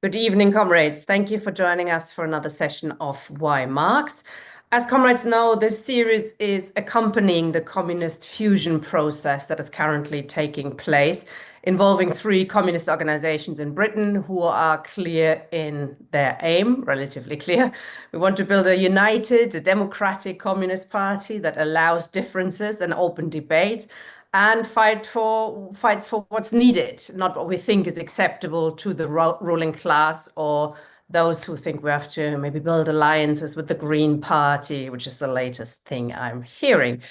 Good evening, comrades. Thank you for joining us for another session of Why Marx. As comrades know, this series is accompanying the communist fusion process that is currently taking place, involving three communist organizations in Britain who are clear in their aim, relatively clear. We want to build a united, a democratic communist party that allows differences and open debate, and fights for what's needed, not what we think is acceptable to the ruling class or those who think we have to maybe build alliances with the Green Party, which is the latest thing I'm hearing.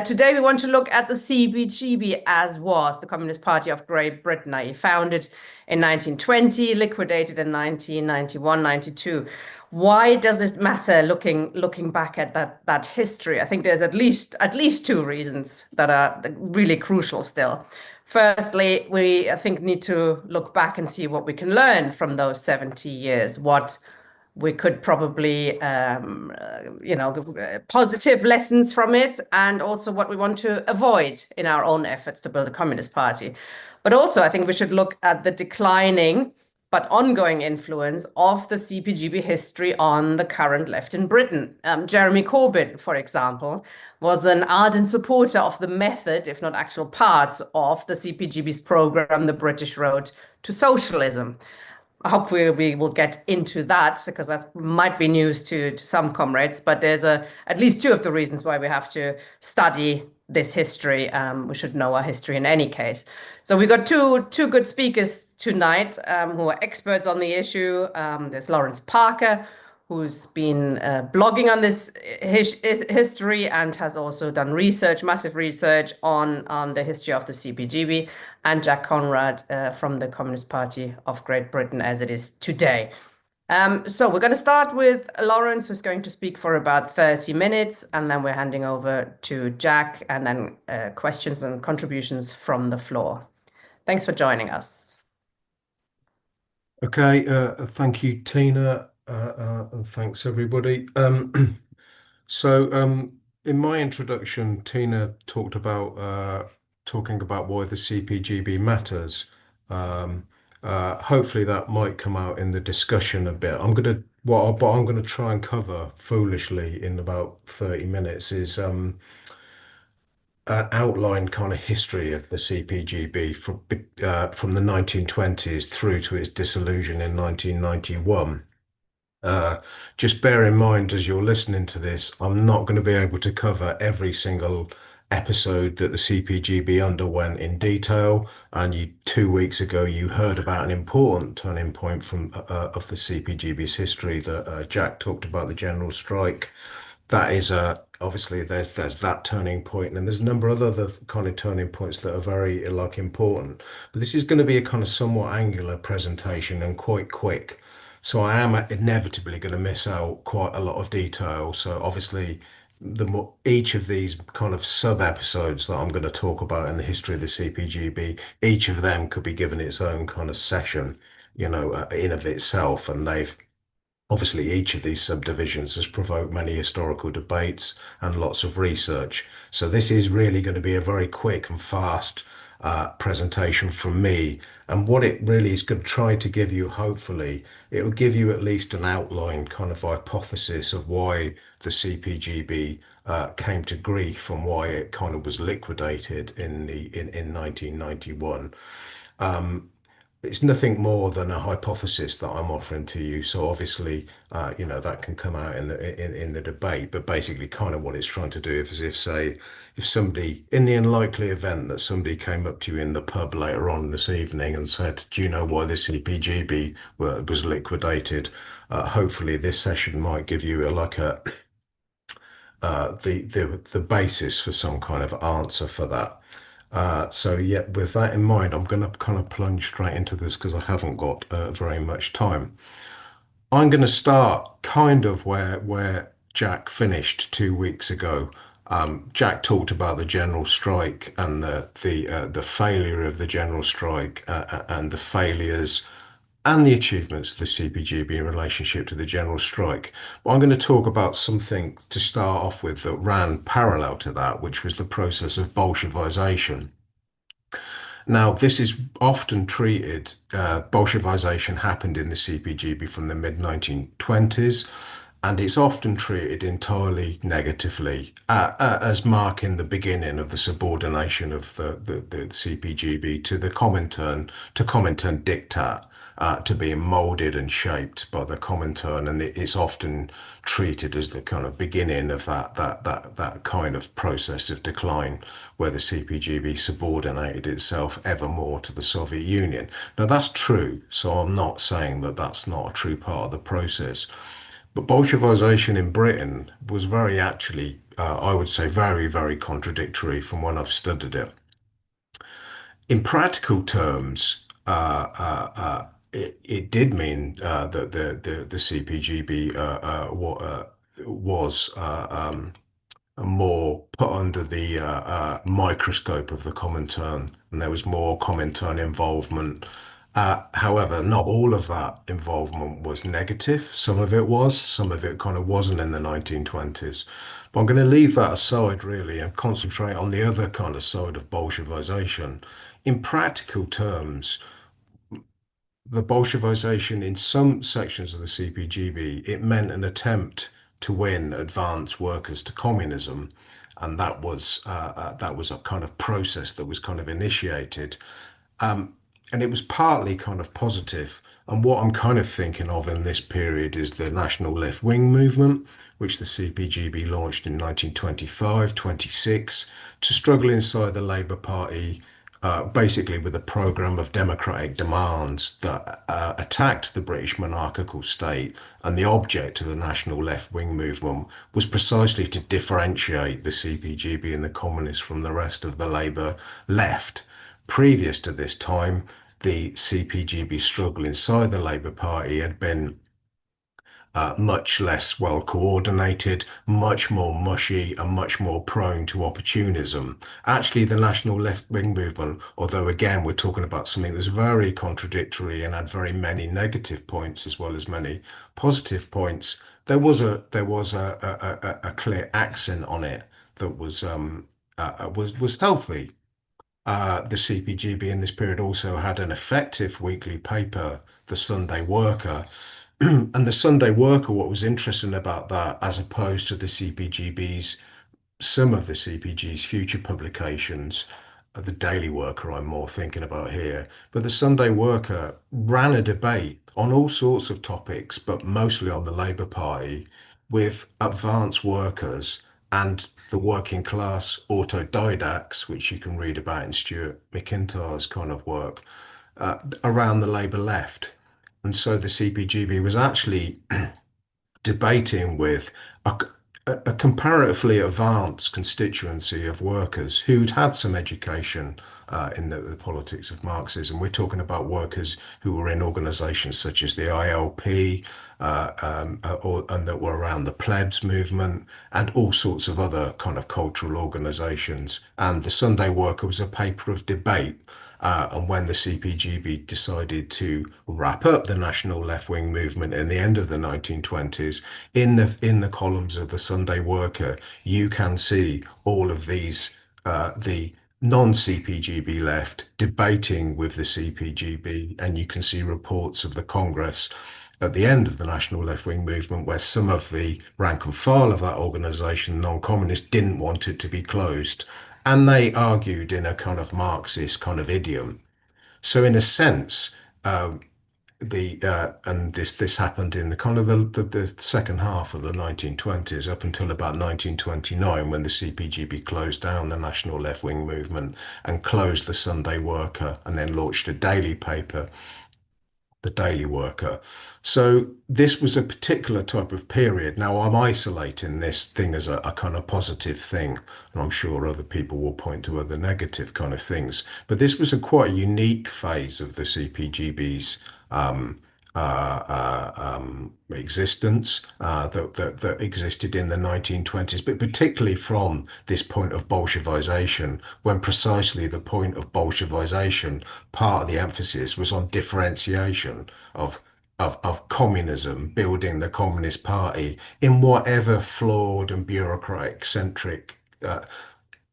Today, we want to look at the CPGB, as was the Communist Party of Great Britain, founded in 1920, liquidated in 1991-92. Why does it matter looking back at that history? I think there's at least two reasons that are really crucial still. Firstly, we, I think, need to look back and see what we can learn from those 70 years, what we could probably, positive lessons from it, and also what we want to avoid in our own efforts to build a communist party. But also, I think we should look at the declining but ongoing influence of the CPGB history on the current left in Britain. Jeremy Corbyn, for example, was an ardent supporter of the method, if not actual parts, of the CPGB's program, The British Road to Socialism. Hopefully we will get into that, because that might be news to some comrades, but there's at least two of the reasons why we have to study this history. We should know our history in any case. So we got two good speakers tonight who are experts on the issue. There's Lawrence Parker, who's been blogging on this history and has also done research, massive research on the history of the CPGB, and Jack Conrad from the Communist Party of Great Britain as it is today. So we're going to start with Lawrence, who's going to speak for about 30 minutes, and then we're handing over to Jack, and then questions and contributions from the floor. Thanks for joining us. Okay, thank you, Tina, and thanks everybody. In my introduction, Tina talked about talking about why the CPGB matters. Hopefully that might come out in the discussion a bit. What I'm gonna try and cover foolishly in about 30 minutes is an outline kind of history of the CPGB from the 1920s through to its dissolution in 1991. Just bear in mind as you're listening to this, I'm not going to be able to cover every single episode that the CPGB underwent in detail. And 2 weeks ago, you heard about an important turning point of the CPGB's history that Jack talked about, the general strike. That is obviously there's that turning point, and there's a number of other kind of turning points that are very important. But this is going to be a kind of somewhat angular presentation and quite quick. So I am inevitably going to miss out quite a lot of detail. So obviously, each of these kind of sub episodes that I'm going to talk about in the history of the CPGB, each of them could be given its own kind of session, in of itself. And obviously, each of these subdivisions has provoked many historical debates and lots of research. So this is really going to be a very quick and fast presentation from me. And what it really is going to try to give you, hopefully, it will give you at least an outline kind of hypothesis of why the CPGB came to grief and why it kind of was liquidated in 1991. It's nothing more than a hypothesis that I'm offering to you. So obviously, that can come out in the debate. But basically, kind of what it's trying to do is if somebody, in the unlikely event that somebody came up to you in the pub later on this evening and said, "Do you know why the CPGB was liquidated?" Hopefully, this session might give you the basis for some kind of answer for that. With that in mind, I'm going to kind of plunge straight into this because I haven't got very much time. I'm going to start kind of where Jack finished 2 weeks ago. Jack talked about the general strike and the failure of the general strike and the failures and the achievements of the CPGB in relationship to the general strike. But I'm going to talk about something to start off with that ran parallel to that, which was the process of Bolshevization. Now, this is often treated, Bolshevization happened in the CPGB from the mid 1920s, and it's often treated entirely negatively as marking the beginning of the subordination of the CPGB to the Comintern diktat, to being molded and shaped by the Comintern, and it's often treated as the kind of beginning of that kind of process of decline, where the CPGB subordinated itself ever more to the Soviet Union. Now that's true, so I'm not saying that that's not a true part of the process. But Bolshevization in Britain was very actually, I would say, very, very contradictory from when I've studied it. In practical terms, it did mean that the CPGB was more put under the microscope of the Comintern, and there was more Comintern involvement. However, not all of that involvement was negative. Some of it was, some of it kind of wasn't in the 1920s. But I'm going to leave that aside really and concentrate on the other kind of side of Bolshevization. In practical terms, the Bolshevization in some sections of the CPGB, it meant an attempt to win advanced workers to communism, and that was a kind of process that was kind of initiated, and it was partly kind of positive. And what I'm kind of thinking of in this period is the National Left Wing movement, which the CPGB launched in 1925, 26, to struggle inside the Labour Party, basically with a programme of democratic demands that attacked the British monarchical state. And the object of the National Left Wing movement was precisely to differentiate the CPGB and the communists from the rest of the Labour left. Previous to this time, the CPGB struggle inside the Labour Party had been much less well coordinated, much more mushy, and much more prone to opportunism. Actually, the National Left Wing movement, although again we're talking about something that's very contradictory and had very many negative points as well as many positive points, there was a clear accent on it that was healthy. The CPGB in this period also had an effective weekly paper, the Sunday Worker. And the Sunday Worker, what was interesting about that, as opposed to the CPGB's, some of the CPG's future publications, the Daily Worker I'm more thinking about here, but the Sunday Worker ran a debate on all sorts of topics, but mostly on the Labour Party, with advanced workers and the working class autodidacts, which you can read about in Stuart McIntyre's kind of work, around the Labour left. And so the CPGB was actually debating with a comparatively advanced constituency of workers who'd had some education in the politics of Marxism. We're talking about workers who were in organizations such as the ILP, and that were around the plebs movement and all sorts of other kind of cultural organizations. And the Sunday Worker was a paper of debate. And when the CPGB decided to wrap up the national left-wing movement in the end of the 1920s, in the columns of the Sunday Worker, you can see all of these the non-CPGB left debating with the CPGB, and you can see reports of the Congress at the end of the national left-wing movement where some of the rank and file of that organization, non-communists, didn't want it to be closed. And they argued in a kind of Marxist kind of idiom. So in a sense, the and this happened in the kind of the second half of the 1920s up until about 1929, when the CPGB closed down the national left-wing movement and closed the Sunday Worker and then launched a daily paper, the Daily Worker. So this was a particular type of period. Now I'm isolating this thing as a kind of positive thing, and I'm sure other people will point to other negative kind of things. But this was a quite unique phase of the CPGB's existence, that existed in the 1920s, but particularly from this point of Bolshevization, when precisely the point of Bolshevization, part of the emphasis was on differentiation of communism, building the Communist Party in whatever flawed and bureaucratic centric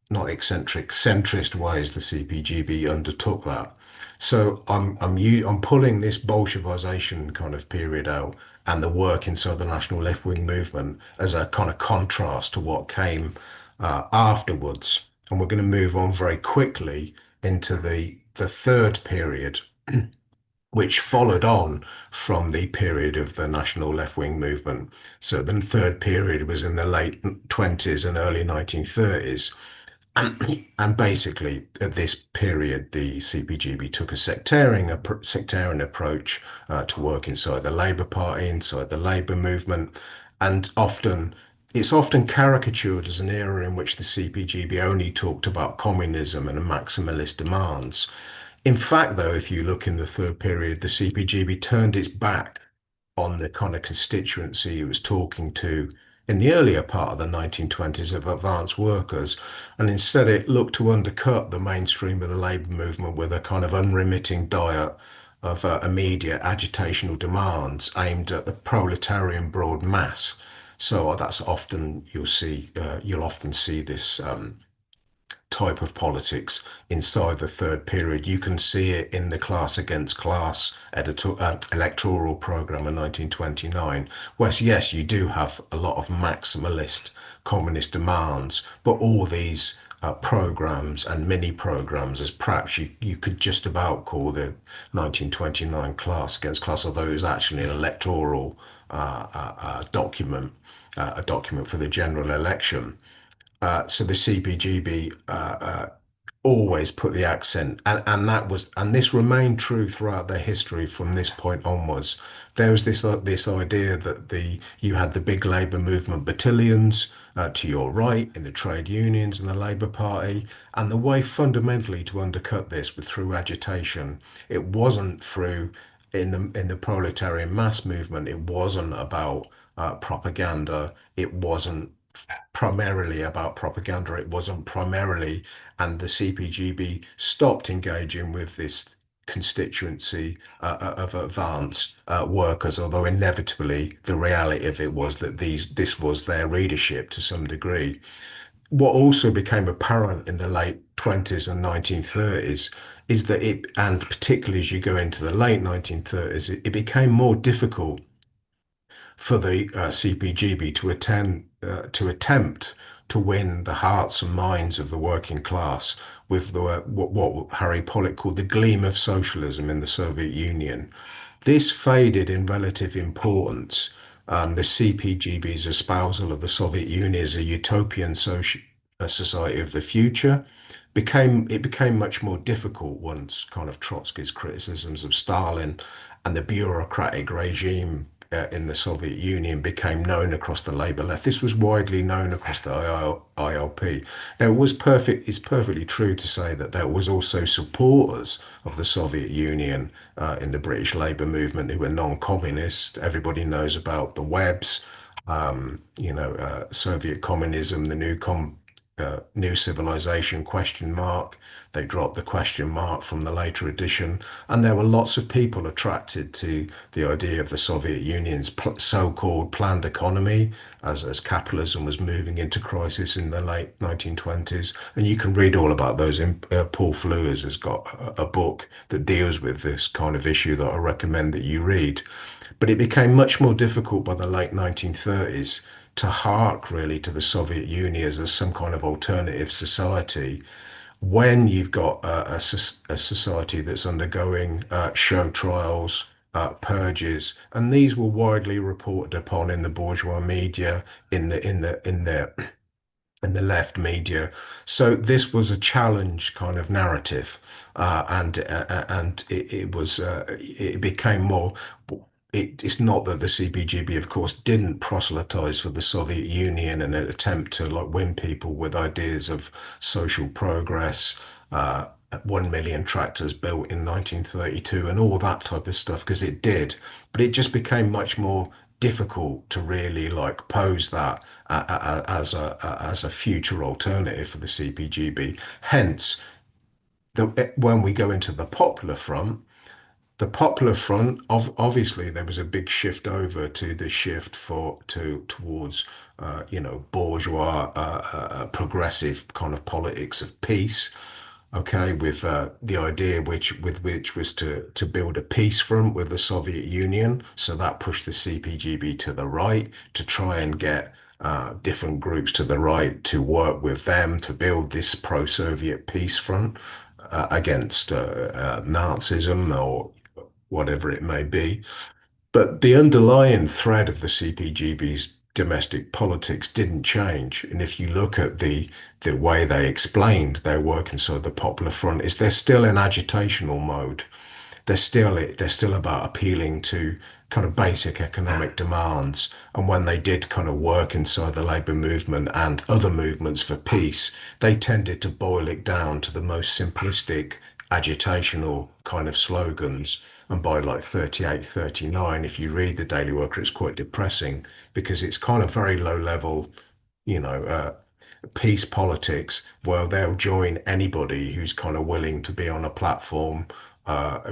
not eccentric, centrist ways the CPGB undertook that. So I'm pulling this Bolshevization kind of period out and the work inside the national left-wing movement as a kind of contrast to what came afterwards. And we're going to move on very quickly into the third period, which followed on from the period of the national left-wing movement. So the third period was in the late 20s and early 1930s. And basically, at this period, the CPGB took a sectarian approach to work inside the Labour Party, inside the Labour movement, and it's often caricatured as an era in which the CPGB only talked about communism and maximalist demands. In fact, though, if you look in the third period, the CPGB turned its back on the kind of constituency it was talking to in the earlier part of the 1920s of advanced workers, and instead it looked to undercut the mainstream of the labour movement with a kind of unremitting diet of immediate agitational demands aimed at the proletarian broad mass. So that's often you'll often see this type of politics inside the third period. You can see it in the Class Against Class electoral program in 1929, where yes, you do have a lot of maximalist communist demands, but all these programs and mini programs, as perhaps you could just about call the 1929 Class Against Class, although it was actually an electoral document, a document for the general election. So the CPGB always put the accent, and this remained true throughout their history from this point onwards. There was this idea that the you had the big labour movement battalions to your right in the trade unions and the Labour Party, and the way fundamentally to undercut this was through agitation. It wasn't through in the proletarian mass movement. It wasn't about propaganda. It wasn't primarily about propaganda. It wasn't primarily, and the CPGB stopped engaging with this constituency of advanced workers, although inevitably the reality of it was that this was their readership to some degree. What also became apparent in the late 20s and 1930s is that and particularly as you go into the late 1930s, it became more difficult for the CPGB to attempt to win the hearts and minds of the working class with what Harry Pollock called the gleam of socialism in the Soviet Union. This faded in relative importance. The CPGB's espousal of the Soviet Union as a utopian society of the future became much more difficult once kind of Trotsky's criticisms of Stalin and the bureaucratic regime in the Soviet Union became known across the Labour left. This was widely known across the ILP. Now, it's perfectly true to say that there was also supporters of the Soviet Union in the British Labour movement who were non-communist. Everybody knows about the Webs, Soviet communism, the new civilization question mark. They dropped the question mark from the later edition, and there were lots of people attracted to the idea of the Soviet Union's so-called planned economy as capitalism was moving into crisis in the late 1920s. And you can read all about those. Paul Fleurs has got a book that deals with this kind of issue that I recommend that you read. But it became much more difficult by the late 1930s to hark really to the Soviet Union as some kind of alternative society when you've got a society that's undergoing show trials, purges, and these were widely reported upon in the bourgeois media, in the left media. So this was a challenge kind of narrative, and it became more. It's not that the CPGB, of course, didn't proselytize for the Soviet Union in an attempt to like win people with ideas of social progress, 1 million tractors built in 1932 and all that type of stuff, because it did. But it just became much more difficult to really like pose that as a future alternative for the CPGB. Hence, when we go into the Popular Front, The Popular Front, obviously, there was a big shift over to the shift for to towards bourgeois, progressive kind of politics of peace. Okay, with the idea which was to build a peace front with the Soviet Union, so that pushed the CPGB to the right to try and get different groups to the right to work with them to build this pro-Soviet peace front against Nazism or whatever it may be. But the underlying thread of the CPGB's domestic politics didn't change. And if you look at the way they explained their work inside the Popular Front, is they're still in agitational mode. They're still about appealing to kind of basic economic demands. And when they did kind of work inside the labor movement and other movements for peace, they tended to boil it down to the most simplistic agitational kind of slogans. And by like 38, 39, if you read the Daily Worker, it's quite depressing because it's kind of very low level, you know, peace politics. Well, they'll join anybody who's kind of willing to be on a platform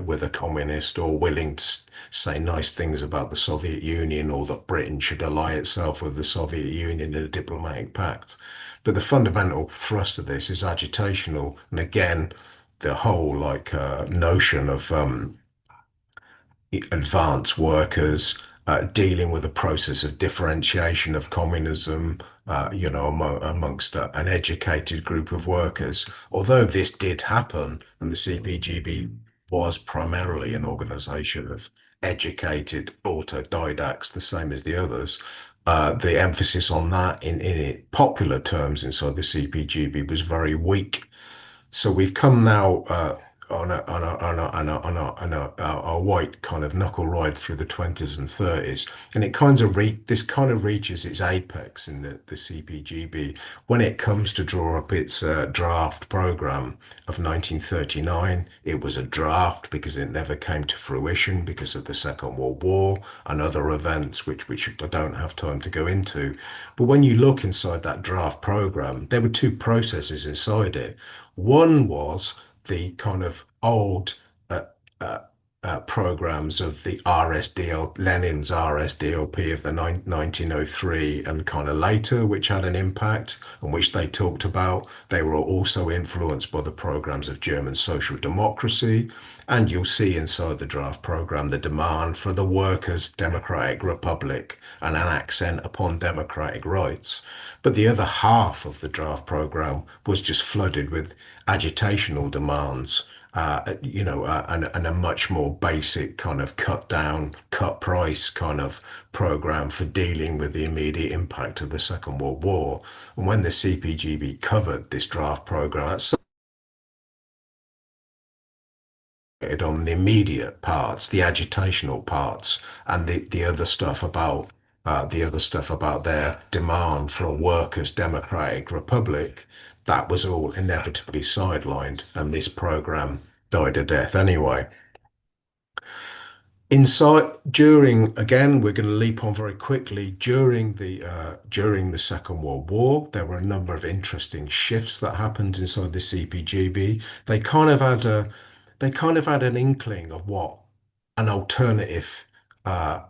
with a communist or willing to say nice things about the Soviet Union or that Britain should ally itself with the Soviet Union in a diplomatic pact. But the fundamental thrust of this is agitational. And again, the whole like notion of advanced workers dealing with the process of differentiation of communism, amongst an educated group of workers. Although this did happen, and the CPGB was primarily an organization of educated autodidacts, the same as the others, the emphasis on that in popular terms inside the CPGB was very weak. So we've come now on a white kind of knuckle ride through the 20s and 30s, and this kind of reaches its apex in the CPGB when it comes to draw up its draft program of 1939. It was a draft because it never came to fruition because of the Second World War and other events which I don't have time to go into. But when you look inside that draft program, there were two processes inside it. One was the kind of old uh, uh, programs of the RSDL, Lenin's RSDLP of the 1903 and kind of later, which had an impact and which they talked about. They were also influenced by the programs of German social democracy. And you'll see inside the draft program the demand for the workers' democratic republic and an accent upon democratic rights. But the other half of the draft program was just flooded with agitational demands, and a much more basic kind of cut down, cut price kind of program for dealing with the immediate impact of the Second World War. And when the CPGB covered this draft program, that's on the immediate parts, the agitational parts, and the other stuff about their demand for a workers' democratic republic, that was all inevitably sidelined, and this program died a death anyway. Inside during again, we're going to leap on very quickly. During the Second World War, there were a number of interesting shifts that happened inside the CPGB. They kind of had a they kind of had an inkling of what an alternative uh,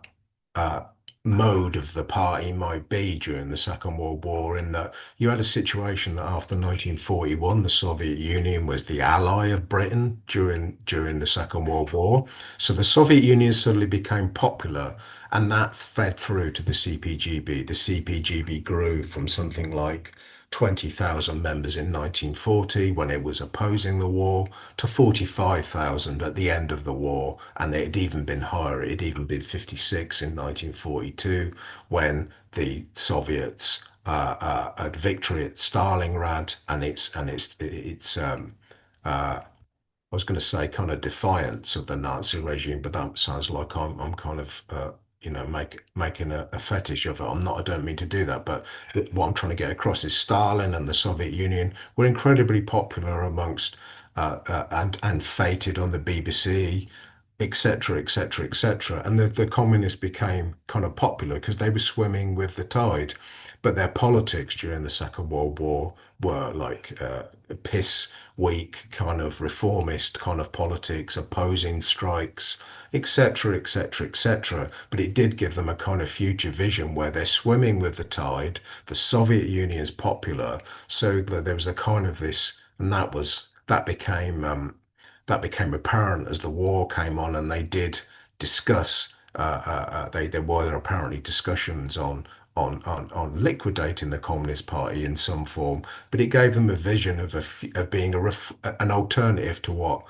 uh, mode of the party might be during the Second World War, in that you had a situation that after 1941, the Soviet Union was the ally of Britain during the Second World War. So the Soviet Union suddenly became popular, and that fed through to the CPGB. The CPGB grew from something like 20,000 members in 1940 when it was opposing the war to 45,000 at the end of the war, and it had even been higher. It had even been 56 in 1942 when the Soviets had victory at Stalingrad, and I was going to say kind of defiance of the Nazi regime, but that sounds like I'm kind of making a fetish of it. I'm not. I don't mean to do that, but what I'm trying to get across is Stalin and the Soviet Union were incredibly popular amongst and feted on the BBC, etc., etc., etc. And the communists became kind of popular because they were swimming with the tide. but their politics during the Second World War were like piss weak kind of reformist kind of politics, opposing strikes, etc., etc., etc. But it did give them a kind of future vision where they're swimming with the tide. The Soviet Union's popular, so that there was a kind of this, and that became apparent as the war came on, and they did discuss. There were apparently discussions on liquidating the Communist Party in some form, but it gave them a vision of being an alternative to what,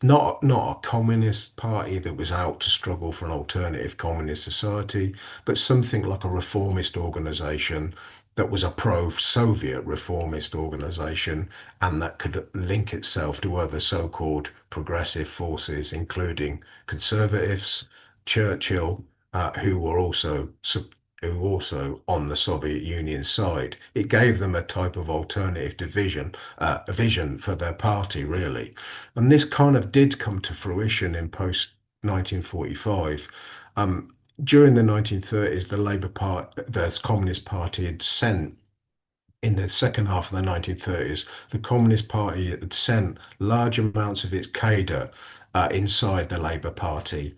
not a communist party that was out to struggle for an alternative communist society, but something like a reformist organization that was a pro-Soviet reformist organization and that could link itself to other so-called progressive forces, including conservatives, Churchill, who were also on the Soviet Union side. It gave them a type of alternative a vision for their party, really. And this kind of did come to fruition in post 1945. During the 1930s, the Communist Party had sent, in the second half of the 1930s, the Communist Party had sent large amounts of its cadre inside the Labour Party.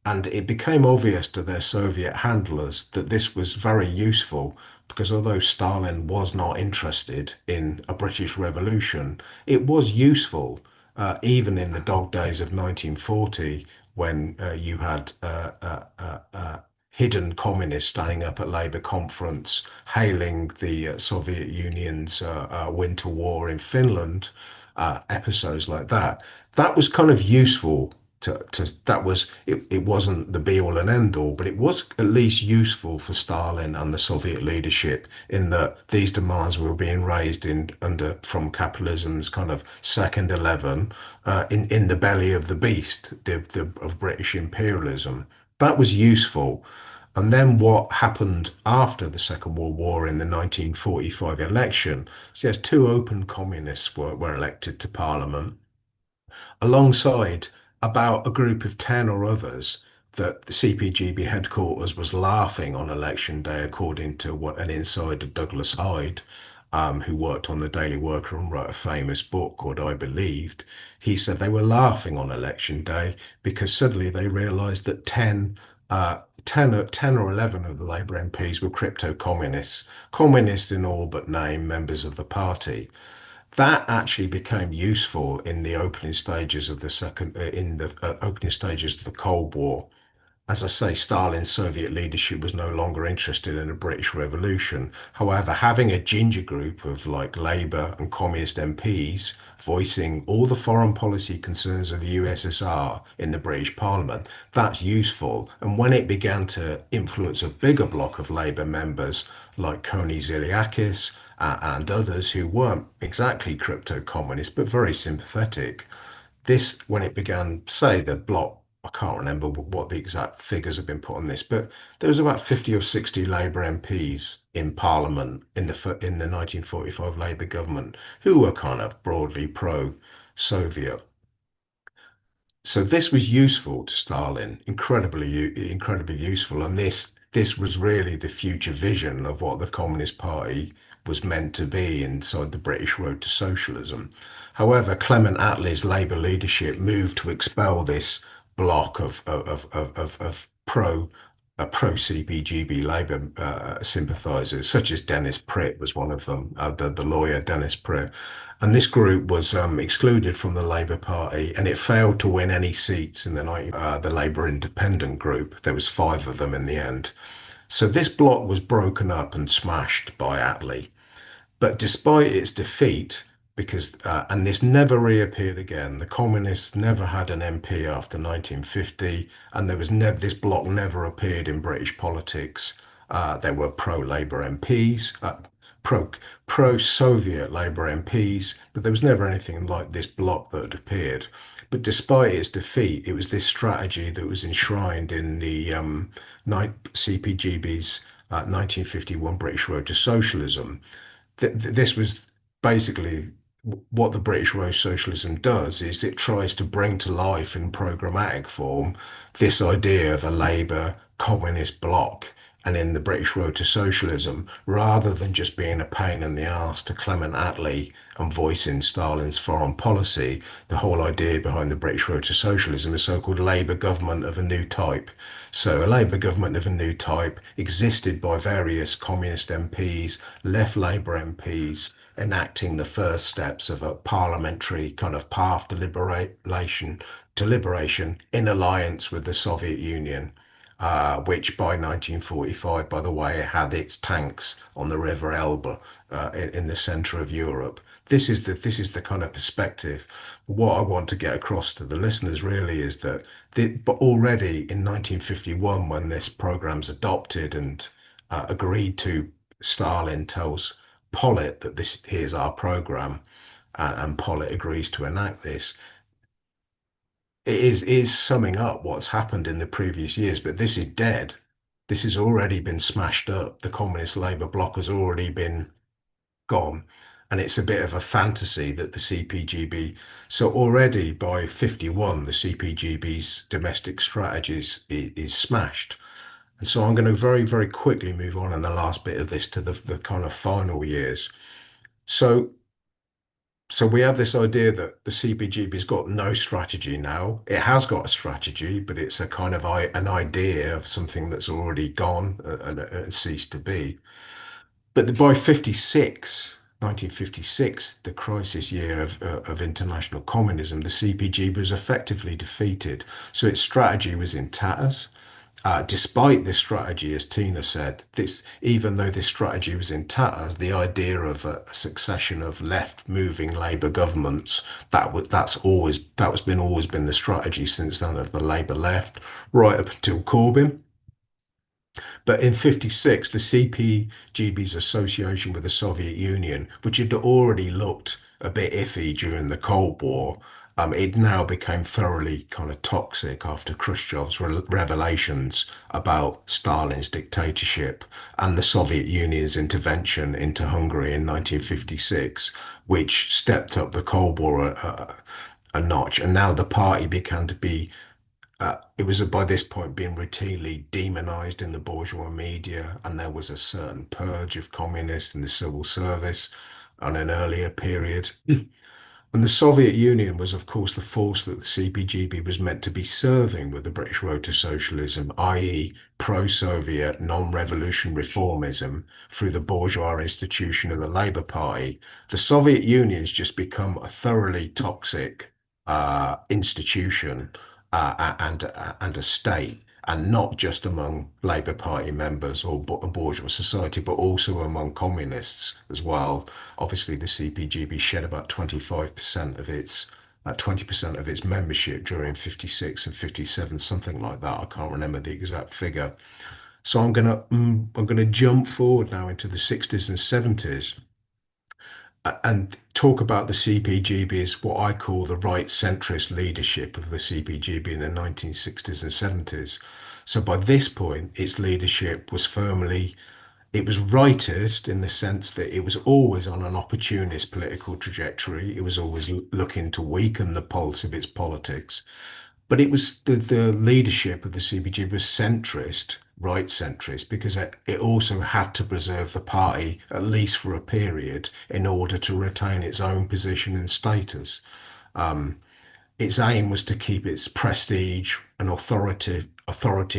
And it became obvious to their Soviet handlers that this was very useful because although Stalin was not interested in a British revolution, it was useful, even in the dog days of 1940, when you had hidden communists standing up at Labour conference, hailing the Soviet Union's winter war in Finland, episodes like that. That was kind of useful it wasn't the be all and end all, but it was at least useful for Stalin and the Soviet leadership in that these demands were being raised from capitalism's kind of second 11 in the belly of the beast of British imperialism. That was useful. And then what happened after the Second World War in the 1945 election? So yes, two open communists were elected to Parliament alongside about a group of 10 or others that the CPGB headquarters was laughing on election day, according to what an insider, Douglas Hyde, who worked on the Daily Worker and wrote a famous book called I Believed. He said they were laughing on election day because suddenly they realized that 10 or 11 of the Labour MPs were crypto communists, communists in all but name, members of the party. That actually became useful in the opening stages of the Cold War. As I say, Stalin's Soviet leadership was no longer interested in a British revolution. However, having a ginger group of like Labour and Communist MPs voicing all the foreign policy concerns of the USSR in the British Parliament, that's useful. And when it began to influence a bigger block of Labour members like Kony Ziliakis and others who weren't exactly crypto-communists, but very sympathetic, when it began, say, the bloc, I can't remember what the exact figures have been put on this, but there was about 50 or 60 Labour MPs in Parliament in the 1945 Labour government who were kind of broadly pro-Soviet. So this was useful to Stalin, incredibly useful, and this was really the future vision of what the Communist Party was meant to be inside the British road to socialism. However, Clement Attlee's Labour leadership moved to expel this bloc of pro CPGB Labour sympathisers, such as Dennis Pritt was one of them, the lawyer Dennis Pritt. And this group was excluded from the Labour Party, and it failed to win any seats in the Labour Independent group. There was 5 of them in the end. So this bloc was broken up and smashed by Attlee. But despite its defeat, and this never reappeared again, the communists never had an MP after 1950, and this bloc never appeared in British politics. There were pro-Labour MPs, pro-Soviet Labour MPs, but there was never anything like this bloc that had appeared. But despite its defeat, it was this strategy that was enshrined in the CPGB's 1951 British Road to Socialism. This was basically what the British Road Socialism does, is it tries to bring to life in programmatic form this idea of a Labour communist bloc, and in the British Road to Socialism, rather than just being a pain in the arse to Clement Attlee and voicing Stalin's foreign policy, the whole idea behind the British Road to Socialism is so-called Labour government of a new type. So a Labour government of a new type existed by various communist MPs, left Labour MPs, enacting the first steps of a parliamentary kind of path to liberation in alliance with the Soviet Union, which by 1945, by the way, had its tanks on the River Elbe in the centre of Europe. This is the kind of perspective. What I want to get across to the listeners really is that but already in 1951, when this program's adopted and agreed to, Stalin tells Pollitt that this here's our program, and Pollitt agrees to enact this. It is summing up what's happened in the previous years, but this is dead. This has already been smashed up. The Communist Labour bloc has already been gone, and it's a bit of a fantasy that the CPGB. So already by 51, the CPGB's domestic strategies is smashed. And so I'm going to very, very quickly move on in the last bit of this to the kind of final years. So so we have this idea that the CPGB's got no strategy now. It has got a strategy, but it's a kind of an idea of something that's already gone and ceased to be. But by 1956, the crisis year of international communism, the CPGB was effectively defeated. So its strategy was in tatters. Despite this strategy, as Tina said, even though this strategy was in tatters, the idea of a succession of left-moving Labour governments, always been the strategy since then of the Labour left, right up until Corbyn. But in 56, the CPGB's association with the Soviet Union, which had already looked a bit iffy during the Cold War, it now became thoroughly kind of toxic after Khrushchev's revelations about Stalin's dictatorship and the Soviet Union's intervention into Hungary in 1956, which stepped up the Cold War a notch. And now the party began to be it was by this point being routinely demonized in the bourgeois media, and there was a certain purge of communists in the civil service on an earlier period. And the Soviet Union was, of course, the force that the CPGB was meant to be serving with the British Road to Socialism, i.e., pro-Soviet, non-revolution reformism through the bourgeois institution of the Labour Party. The Soviet Union's just become a thoroughly toxic institution and a state, and not just among Labour Party members or bourgeois society, but also among communists as well. Obviously, the CPGB shed about 25% of its 20% of its membership during 56 and 57, something like that. I can't remember the exact figure. So I'm gonna jump forward now into the 60s and 70s and talk about the CPGB as what I call the right centrist leadership of the CPGB in the 1960s and 70s. So by this point, its leadership was it was rightist in the sense that it was always on an opportunist political trajectory. It was always looking to weaken the pulse of its politics. But it was the leadership of the CPG was centrist, right centrist, because it also had to preserve the party, at least for a period, in order to retain its own position and status. Um, its aim was to keep its prestige and authority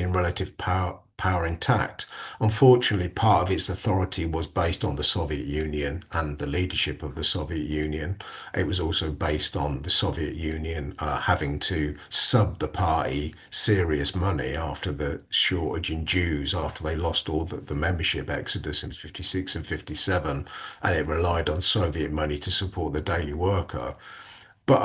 and relative power intact. Unfortunately, part of its authority was based on the Soviet Union and the leadership of the Soviet Union. It was also based on the Soviet Union having to sub the party serious money after the shortage in Jews, after they lost all the membership exodus in 56 and 57, and it relied on Soviet money to support the daily worker. But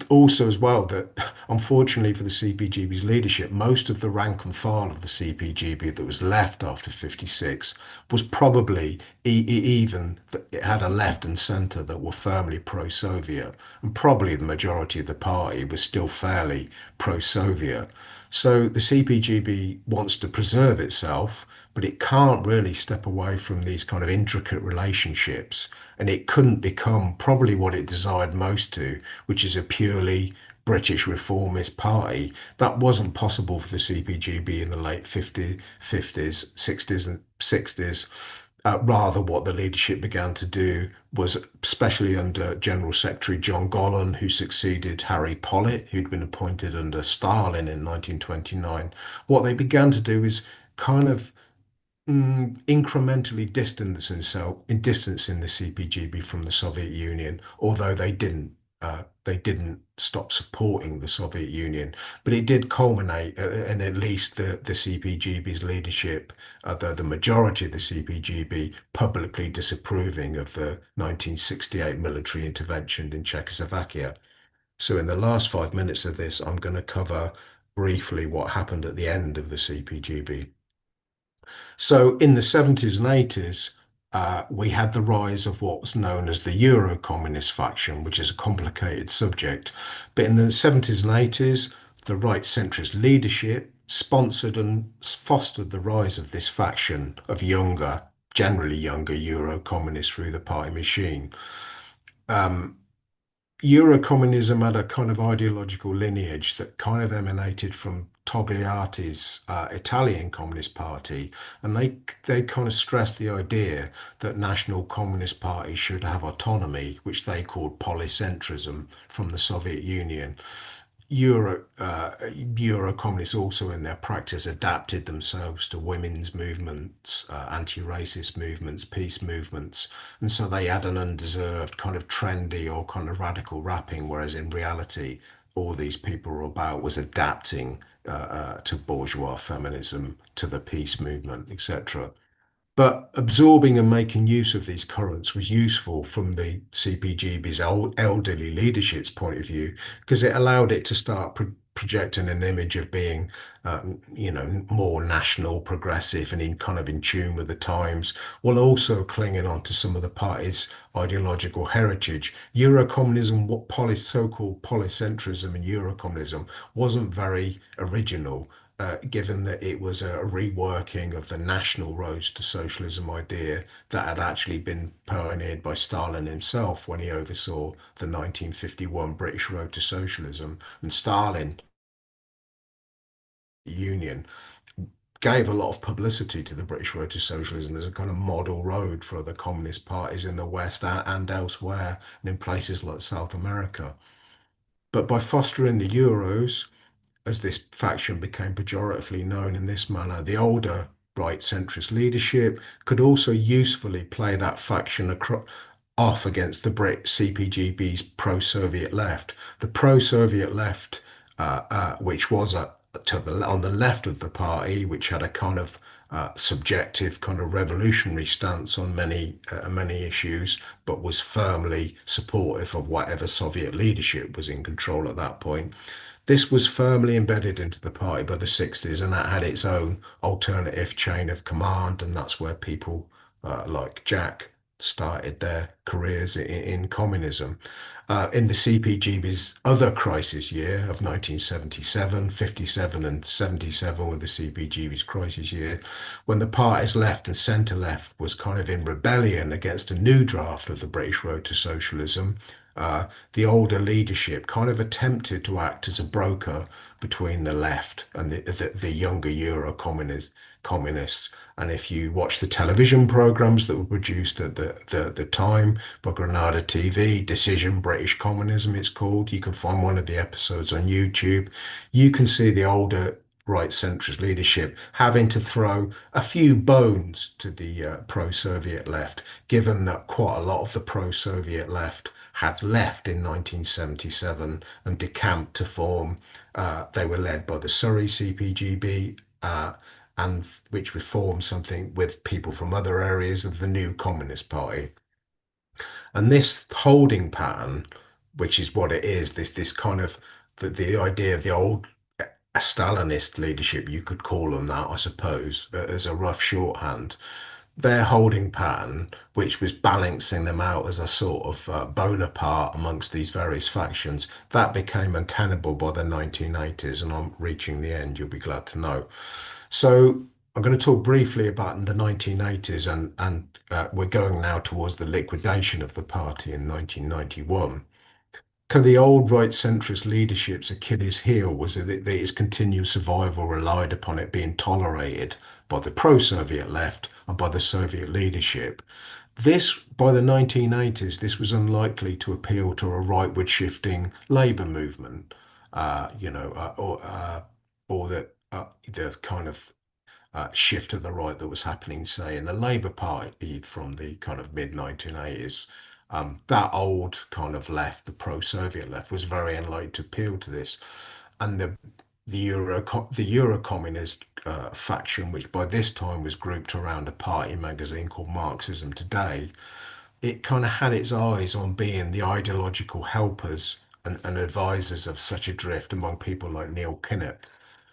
also as well that unfortunately for the CPGB's leadership, most of the rank and file of the CPGB that was left after 56 was probably even it had a left and centre that were firmly pro-Soviet, and probably the majority of the party was still fairly pro-Soviet. So the CPGB wants to preserve itself, but it can't really step away from these kind of intricate relationships. And it couldn't become probably what it desired most to, which is a purely British reformist party. That wasn't possible for the CPGB in the late 50s, 60s, and 60s. Rather, what the leadership began to do was, especially under General Secretary John Gollan, who succeeded Harry Pollitt, who'd been appointed under Stalin in 1929, what they began to do is kind of incrementally distancing the CPGB from the Soviet Union, although they didn't stop supporting the Soviet Union, but it did culminate in at least the CPGB's leadership, the majority of the CPGB publicly disapproving of the 1968 military intervention in Czechoslovakia. So in the last 5 minutes of this, I'm going to cover briefly what happened at the end of the CPGB. So in the 70s and 80s, we had the rise of what was known as the Euro-communist faction, which is a complicated subject. But in the 70s and 80s, the right centrist leadership sponsored and fostered the rise of this faction of younger, generally younger Euro-communists through the party machine. Um, Eurocommunism had a kind of ideological lineage that kind of emanated from Togliatti's Italian Communist Party, and they kind of stressed the idea that national communist parties should have autonomy, which they called polycentrism, from the Soviet Union. Euro communists also in their practice adapted themselves to women's movements, anti-racist movements, peace movements, and so they had an undeserved kind of trendy or kind of radical wrapping, whereas in reality, all these people were about was adapting to bourgeois feminism, to the peace movement, etc. But absorbing and making use of these currents was useful from the CPGB's elderly leadership's point of view, because it allowed it to start projecting an image of being, more national, progressive, and in kind of in tune with the times, while also clinging on to some of the party's ideological heritage. Eurocommunism, what so-called polycentrism and Eurocommunism wasn't very original, given that it was a reworking of the national roads to socialism idea that had actually been pioneered by Stalin himself when he oversaw the 1951 British Road to Socialism. And Stalin, Union, gave a lot of publicity to the British Road to Socialism as a kind of model road for other communist parties in the West and elsewhere, and in places like South America. But by fostering the Euros, as this faction became pejoratively known in this manner, the older right centrist leadership could also usefully play that faction off against the Brit CPGB's pro-Soviet left. The pro-Soviet left, which was on the left of the party, which had a kind of subjective, kind of revolutionary stance on many issues, but was firmly supportive of whatever Soviet leadership was in control at that point. This was firmly embedded into the party by the 60s, and that had its own alternative chain of command, and that's where people like Jack started their careers in communism. In the CPGB's other crisis year of 1977, 57 and 77 were the CPGB's crisis year, when the party's left and centre left was kind of in rebellion against a new draft of the British Road to Socialism. The older leadership kind of attempted to act as a broker between the left and the younger Euro communists. And if you watch the television programs that were produced at the time by Granada TV, Decision British Communism, it's called, you can find one of the episodes on YouTube. You can see the older right centrist leadership having to throw a few bones to the pro-Soviet left, given that quite a lot of the pro-Soviet left had left in 1977 and decamped to form. They were led by the Surrey CPGB, and which would form something with people from other areas of the new Communist Party. And this holding pattern, which is what it is, this kind of the idea of the old Stalinist leadership, you could call them that, I suppose, as a rough shorthand. their holding pattern, which was balancing them out as a sort of Bonaparte amongst these various factions, that became untenable by the 1980s. And I'm reaching the end, you'll be glad to know. So I'm going to talk briefly about the 1980s, and we're going now towards the liquidation of the party in 1991. The old right centrist leadership's Achilles heel was that its continued survival relied upon it being tolerated by the pro-Soviet left and by the Soviet leadership. By the 1980s, this was unlikely to appeal to a rightward shifting Labour movement, or the kind of shift to the right that was happening, say, in the Labour Party from the kind of mid 1980s. That old kind of left, the pro-Soviet left, was very unlikely to appeal to this, and the Euro communist faction, which by this time was grouped around a party magazine called Marxism Today, it kind of had its eyes on being the ideological helpers and advisors of such a drift among people like Neil Kinnock,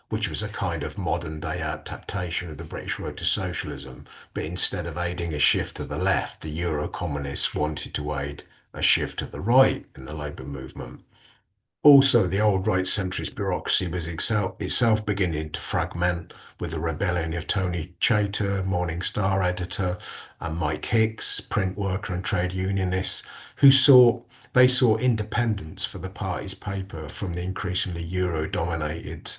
which was a kind of modern day adaptation of the British road to socialism. But instead of aiding a shift to the left, the Euro communists wanted to aid a shift to the right in the Labour movement. Also, the old right-centrist bureaucracy was itself beginning to fragment, with the rebellion of Tony Chater, Morning Star editor, and Mike Hicks, print worker and trade unionist, who saw independence for the party's paper from the increasingly Euro-dominated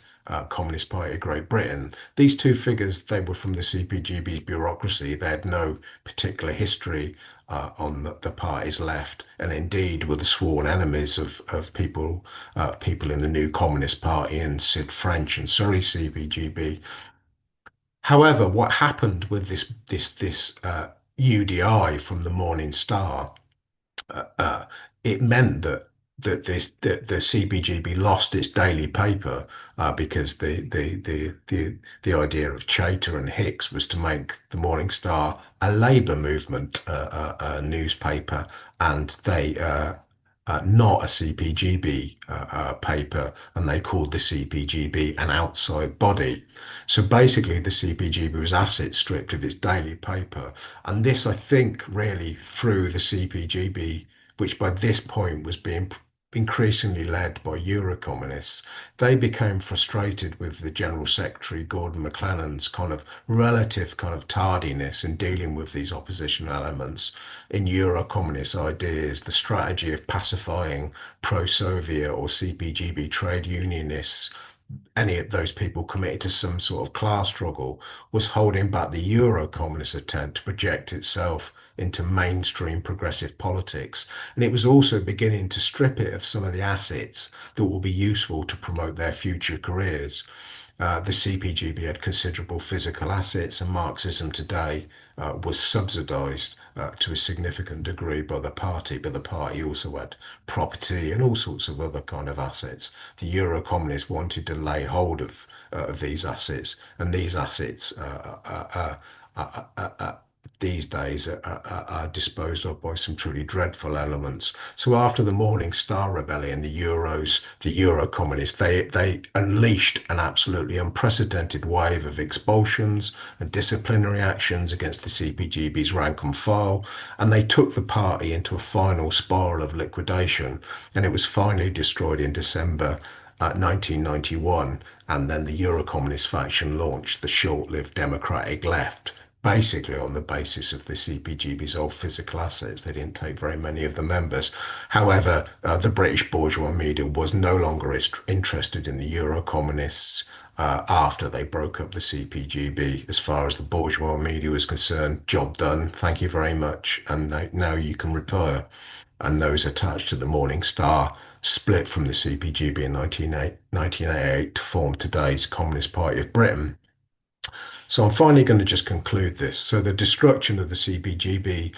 Communist Party of Great Britain. These two figures, they were from the CPGB's bureaucracy. They had no particular history on the party's left, and indeed were the sworn enemies of people in the new Communist Party and Sid French and Surrey CPGB. However, what happened with this UDI from the Morning Star, it meant that the CPGB lost its daily paper because the idea of Chater and Hicks was to make the Morning Star a Labour movement newspaper, and they not a CPGB paper, and they called the CPGB an outside body. So basically, the CPGB was asset stripped of its daily paper, and this, I think, really threw the CPGB, which by this point was being increasingly led by Eurocommunists. They became frustrated with the General Secretary, Gordon McLennan's kind of relative kind of tardiness in dealing with these opposition elements in Eurocommunist ideas. The strategy of pacifying pro-Soviet or CPGB trade unionists, any of those people committed to some sort of class struggle, was holding back the Euro-communist attempt to project itself into mainstream progressive politics. And it was also beginning to strip it of some of the assets that will be useful to promote their future careers. The CPGB had considerable physical assets, and Marxism Today was subsidized to a significant degree by the party, but the party also had property and all sorts of other kind of assets. The Euro communists wanted to lay hold of these assets, and these assets these days are disposed of by some truly dreadful elements. So after the Morning Star Rebellion, the Euro communists, they unleashed an absolutely unprecedented wave of expulsions and disciplinary actions against the CPGB's rank and file, and they took the party into a final spiral of liquidation, and it was finally destroyed in December 1991, and then the Euro-communist faction launched the short-lived Democratic Left, basically on the basis of the CPGB's old physical assets. They didn't take very many of the members. However, the British bourgeois media was no longer interested in the Euro-communists after they broke up the CPGB. As far as the bourgeois media was concerned, job done, thank you very much, and now you can retire. And those attached to the Morning Star split from the CPGB in 1988 to form today's Communist Party of Britain. So I'm finally going to just conclude this. So the destruction of the CPGB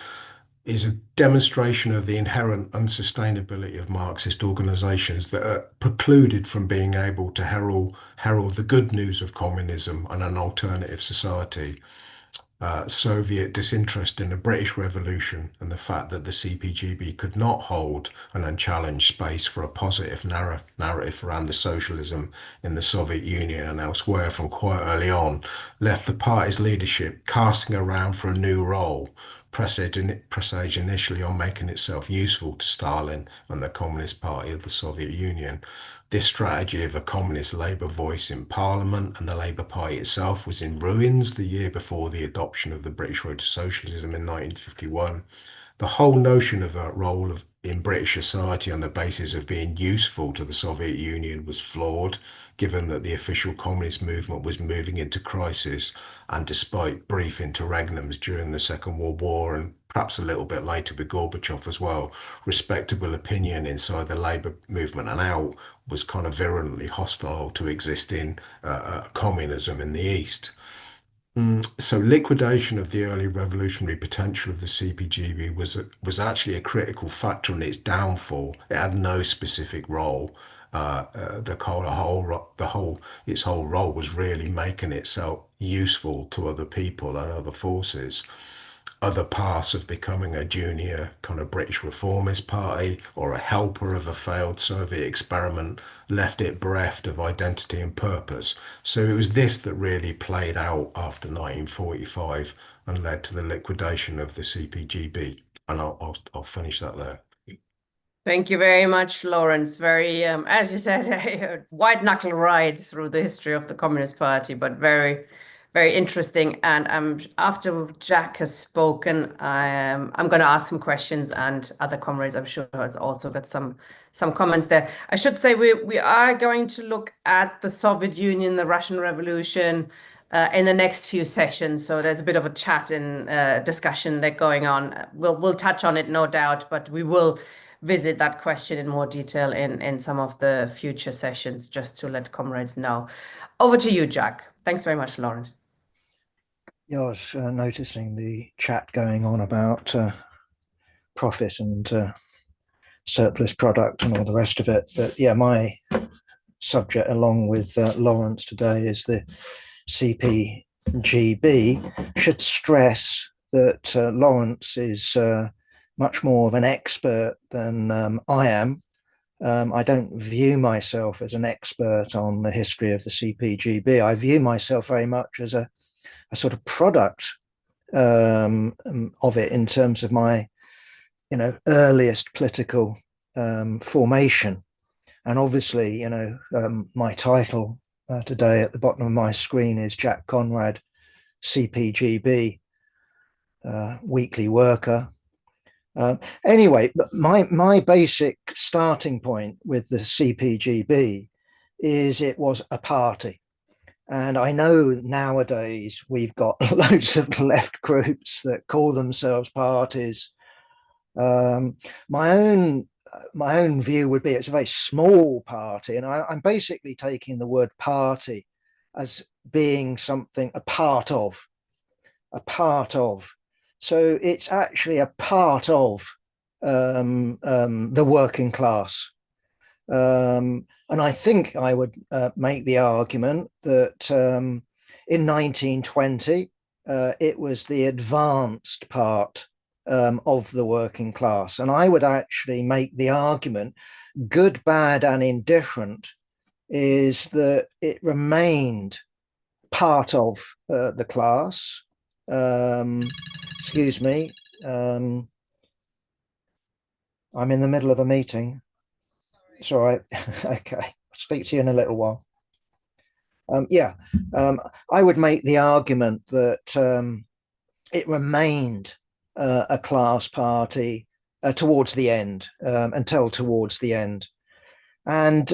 is a demonstration of the inherent unsustainability of Marxist organizations that are precluded from being able to herald the good news of communism and an alternative society. Soviet disinterest in the British Revolution and the fact that the CPGB could not hold an unchallenged space for a positive narrative around the socialism in the Soviet Union and elsewhere from quite early on left the party's leadership casting around for a new role, presaged initially on making itself useful to Stalin and the Communist Party of the Soviet Union. This strategy of a communist Labour voice in Parliament and the Labour Party itself was in ruins the year before the adoption of the British Road to Socialism in 1951. The whole notion of a role in British society on the basis of being useful to the Soviet Union was flawed, given that the official communist movement was moving into crisis, and despite brief interregnums during the Second World War and perhaps a little bit later with Gorbachev as well, respectable opinion inside the Labour movement and out was kind of virulently hostile to existing communism in the East. So liquidation of the early revolutionary potential of the CPGB was actually a critical factor in its downfall. It had no specific role. Its whole role was really making itself useful to other people and other forces. Other paths of becoming a junior kind of British reformist party or a helper of a failed Soviet experiment left it bereft of identity and purpose. So it was this that really played out after 1945 and led to the liquidation of the CPGB. And I'll finish that there. Thank you very much, Lawrence. Very, as you said, a white knuckle ride through the history of the Communist Party, but very, very interesting. And after Jack has spoken, I'm going to ask some questions, and other comrades, I'm sure, has also got some comments there. I should say we are going to look at the Soviet Union, the Russian Revolution, in the next few sessions. So there's a bit of a chat and discussion there going on. We'll touch on it, no doubt, but we will visit that question in more detail in some of the future sessions, just to let comrades know. Over to you, Jack. Thanks very much, Lawrence. Yeah, I was noticing the chat going on about profit and surplus product and all the rest of it. But yeah, my subject, along with Lawrence today, is the CPGB. Should stress that Lawrence is much more of an expert than I am. I don't view myself as an expert on the history of the CPGB. I view myself very much as a sort of product of it in terms of my, earliest political formation. And obviously, my title today at the bottom of my screen is Jack Conrad, CPGB, weekly worker. Anyway, my basic starting point with the CPGB is it was a party. And I know nowadays we've got loads of left groups that call themselves parties. My own view would be it's a very small party, and I'm basically taking the word party as being something a part of. So it's actually a part of the working class. And I think I would make the argument that in 1920, it was the advanced part of the working class. And I would actually make the argument, good, bad, and indifferent, is that it remained part of the class. Excuse me. I'm in the middle of a meeting. It's all right. Okay. I'll speak to you in a little while. I would make the argument that it remained a class party towards the end, until towards the end. And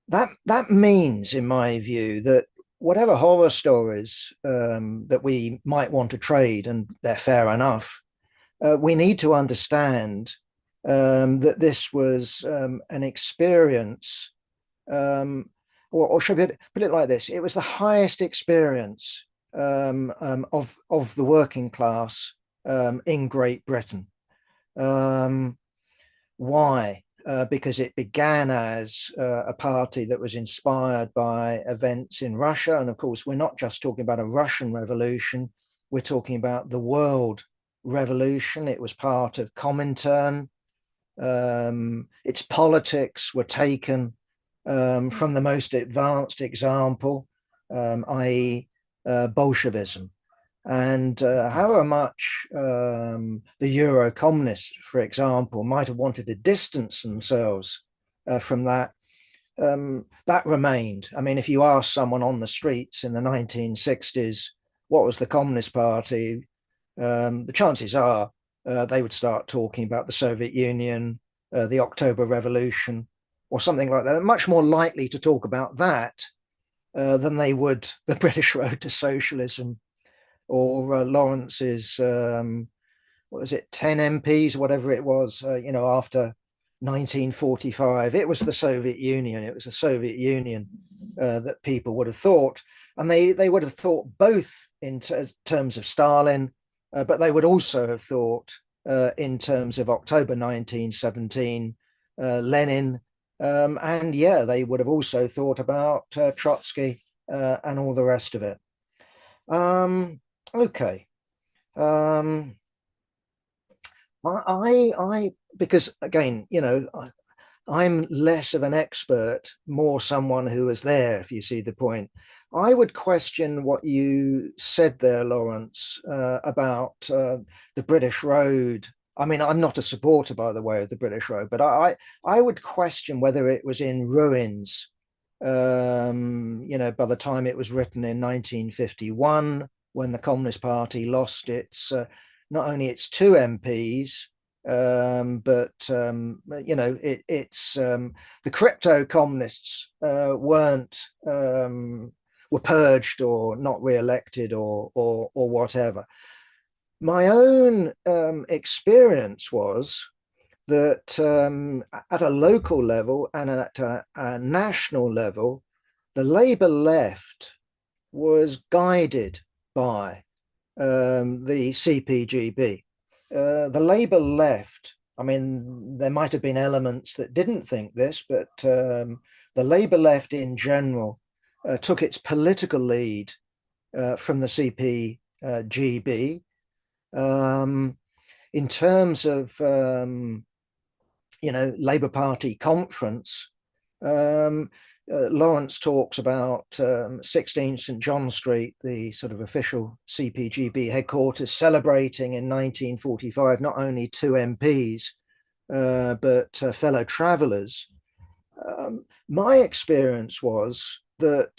that means, in my view, that whatever horror stories that we might want to trade, and they're fair enough, we need to understand that this was an experience, or should we put it like this? It was the highest experience of the working class in Great Britain. Why? because it began as a party that was inspired by events in Russia. And of course, we're not just talking about a Russian revolution, we're talking about the world revolution. It was part of Comintern. Its politics were taken from the most advanced example, i.e. Bolshevism. And however much the Euro communists, for example, might have wanted to distance themselves from that, that remained. I mean, if you ask someone on the streets in the 1960s, what was the Communist Party? The chances are they would start talking about the Soviet Union, the October Revolution, or something like that. They're much more likely to talk about that than they would the British Road to Socialism, or Lawrence's, what was it, 10 MPs, whatever it was, after 1945. It was the Soviet Union. It was the Soviet Union that people would have thought. And they would have thought both in terms of Stalin, but they would also have thought in terms of October 1917, Lenin. And yeah, they would have also thought about Trotsky and all the rest of it. Okay. I because again, I'm less of an expert, more someone who was there, if you see the point. I would question what you said there, Lawrence, about the British Road. I mean, I'm not a supporter, by the way, of the British Road, but I would question whether it was in ruins, by the time it was written in 1951, when the Communist Party lost its not only its 2 MPs, but it's the crypto communists were purged or not re-elected or whatever. My own experience was that at a local level and at a national level, the Labour left was guided by the CPGB. The Labour left, I mean, there might have been elements that didn't think this, but the Labour left in general took its political lead from the CPGB. In terms of, Labour Party conference, Lawrence talks about 16 St John Street, the sort of official CPGB headquarters, celebrating in 1945 not only 2 MPs, but fellow travellers. My experience was that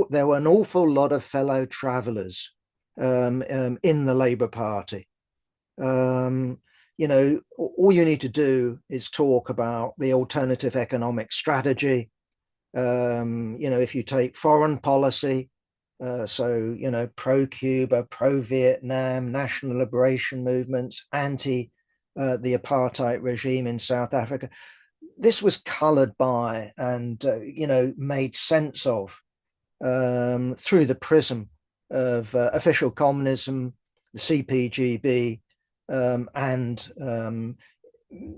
there were an awful lot of fellow travellers in the Labour Party. All you need to do is talk about the alternative economic strategy. If you take foreign policy, pro-Cuba, pro-Vietnam, national liberation movements, anti the apartheid regime in South Africa, this was colored by and, made sense of through the prism of official communism, the CPGB, and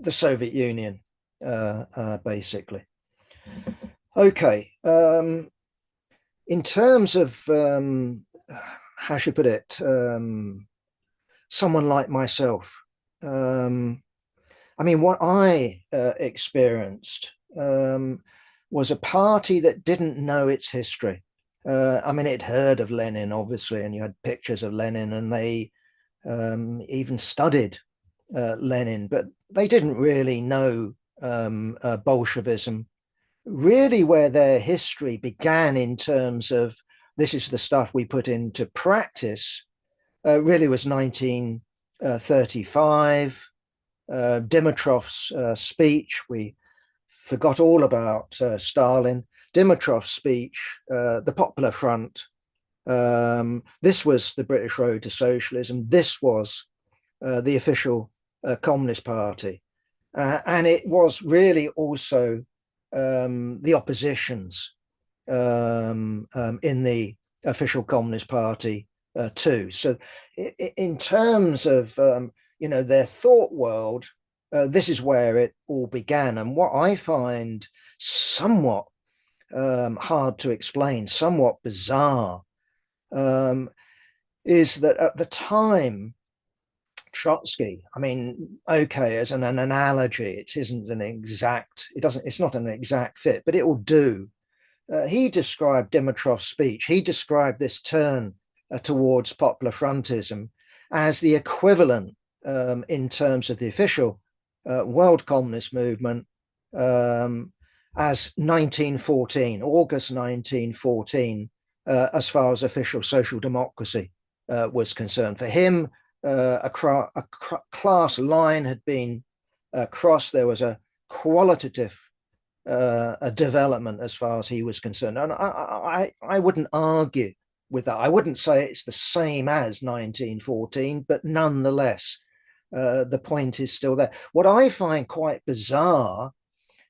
the Soviet Union, basically. Okay, in terms of, how should I put it, someone like myself, I mean, what I experienced was a party that didn't know its history. I mean, it heard of Lenin, obviously, and you had pictures of Lenin, and they even studied Lenin, but they didn't really know Bolshevism. Really, where their history began in terms of this is the stuff we put into practice, really was 1935. Dimitrov's speech. We forgot all about Stalin. Dimitrov's speech, the Popular Front. This was the British Road to Socialism. This was the official Communist Party. And it was really also the oppositions in the official Communist Party too. So in terms of, their thought world, this is where it all began. And what I find somewhat hard to explain, somewhat bizarre, is that at the time, Trotsky, I mean, okay, as an analogy, it's not an exact fit, but it will do. He described Dimitrov's speech. He described this turn towards popular frontism as the equivalent in terms of the official world communist movement as 1914, August 1914, as far as official social democracy was concerned. For him, a class line had been crossed. There was a qualitative a development as far as he was concerned. And I wouldn't argue with that. I wouldn't say it's the same as 1914, but nonetheless, the point is still there. What I find quite bizarre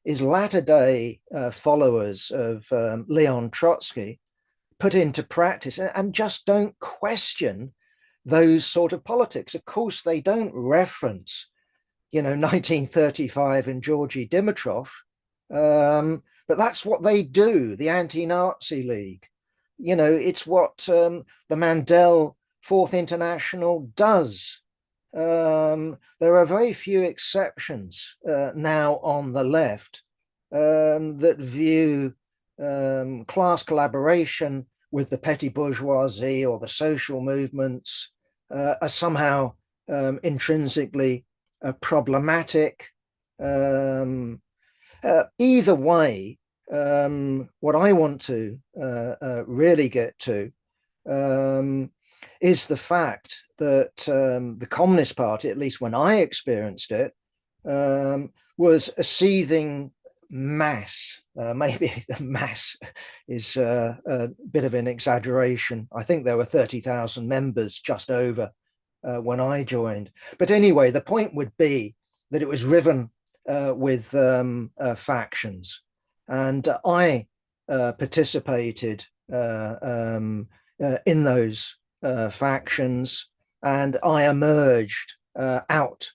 is latter-day followers of Leon Trotsky put into practice and just don't question those sort of politics. Of course, they don't reference, 1935 and Georgy Dimitrov, but that's what they do, the Anti-Nazi League. It's what the Mandel Fourth International does. There are very few exceptions now on the left that view class collaboration with the petty bourgeoisie or the social movements are somehow intrinsically problematic. Either way, what I want to really get to is the fact that the Communist Party, at least when I experienced it, was a seething mass. Maybe the mass is a bit of an exaggeration. I think there were 30,000 members, just over, when I joined. But anyway, the point would be that it was riven with factions. And I participated in those factions, and I emerged out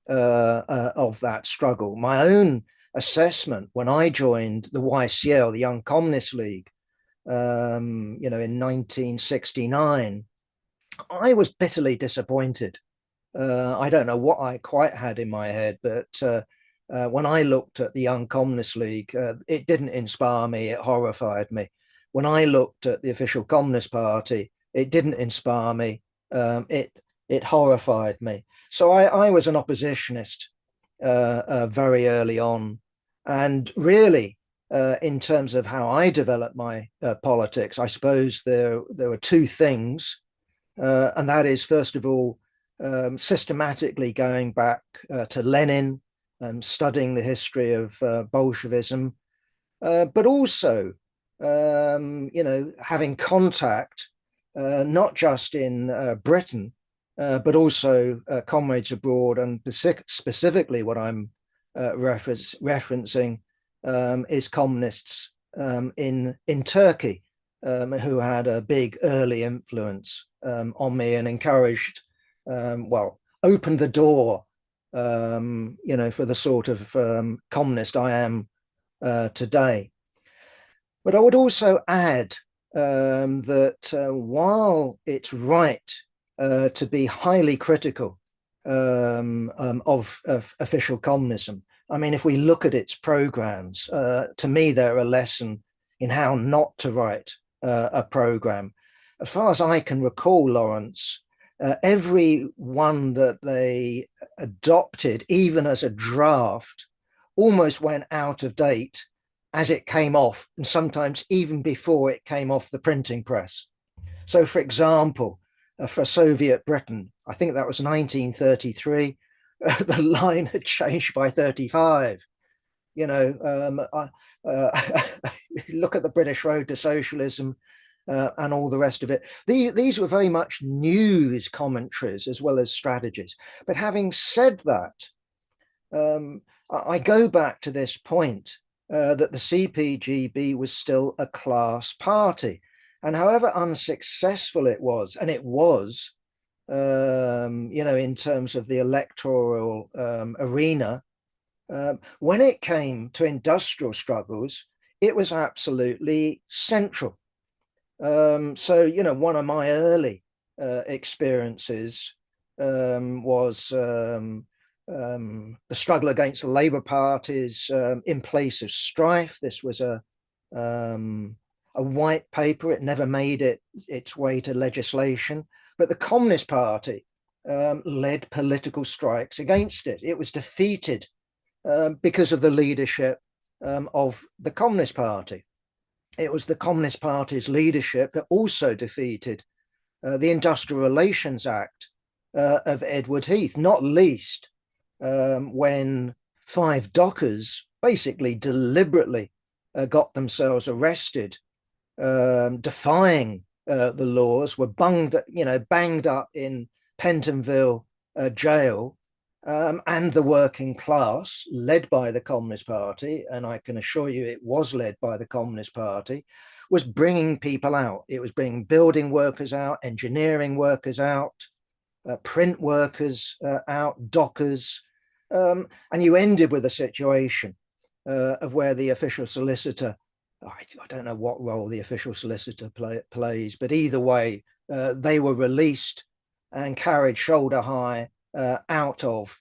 of that struggle. My own assessment when I joined the YCL, the Young Communist League, in 1969, I was bitterly disappointed. I don't know what I quite had in my head, but when I looked at the Young Communist League, it didn't inspire me, it horrified me. When I looked at the official Communist Party, it didn't inspire me, it horrified me. So I was an oppositionist very early on. And really, in terms of how I developed my politics, I suppose there were two things. And that is, first of all, systematically going back to Lenin, studying the history of Bolshevism, but also, having contact, not just in Britain, but also comrades abroad, and specifically what I'm referencing is communists in Turkey, who had a big early influence on me and encouraged, opened the door, for the sort of communist I am today. But I would also add that while it's right to be highly critical of official communism, I mean, if we look at its programs, to me, they're a lesson in how not to write a program. As far as I can recall, Lawrence, every one that they adopted, even as a draft, almost went out of date as it came off, and sometimes even before it came off the printing press. So, for example, for Soviet Britain, I think that was 1933, the line had changed by 35. Look at the British Road to Socialism, and all the rest of it. These were very much news commentaries as well as strategies. But having said that, I go back to this point that the CPGB was still a class party. And however unsuccessful it was, and it was, in terms of the electoral arena. When it came to industrial struggles, it was absolutely central. So, one of my early experiences was the struggle against the Labour parties in place of strife. This was a white paper. It never made its way to legislation, but the Communist Party led political strikes against it. It was defeated because of the leadership of the Communist Party. It was the Communist Party's leadership that also defeated the Industrial Relations Act of Edward Heath, not least when 5 dockers basically deliberately got themselves arrested, defying the laws, were banged up in Pentonville jail. And the working class, led by the Communist Party, and I can assure you it was led by the Communist Party, was bringing people out. It was bringing building workers out, engineering workers out, print workers out, dockers. And you ended with a situation of where the official solicitor, I don't know what role the official solicitor plays, but either way, they were released and carried shoulder high out of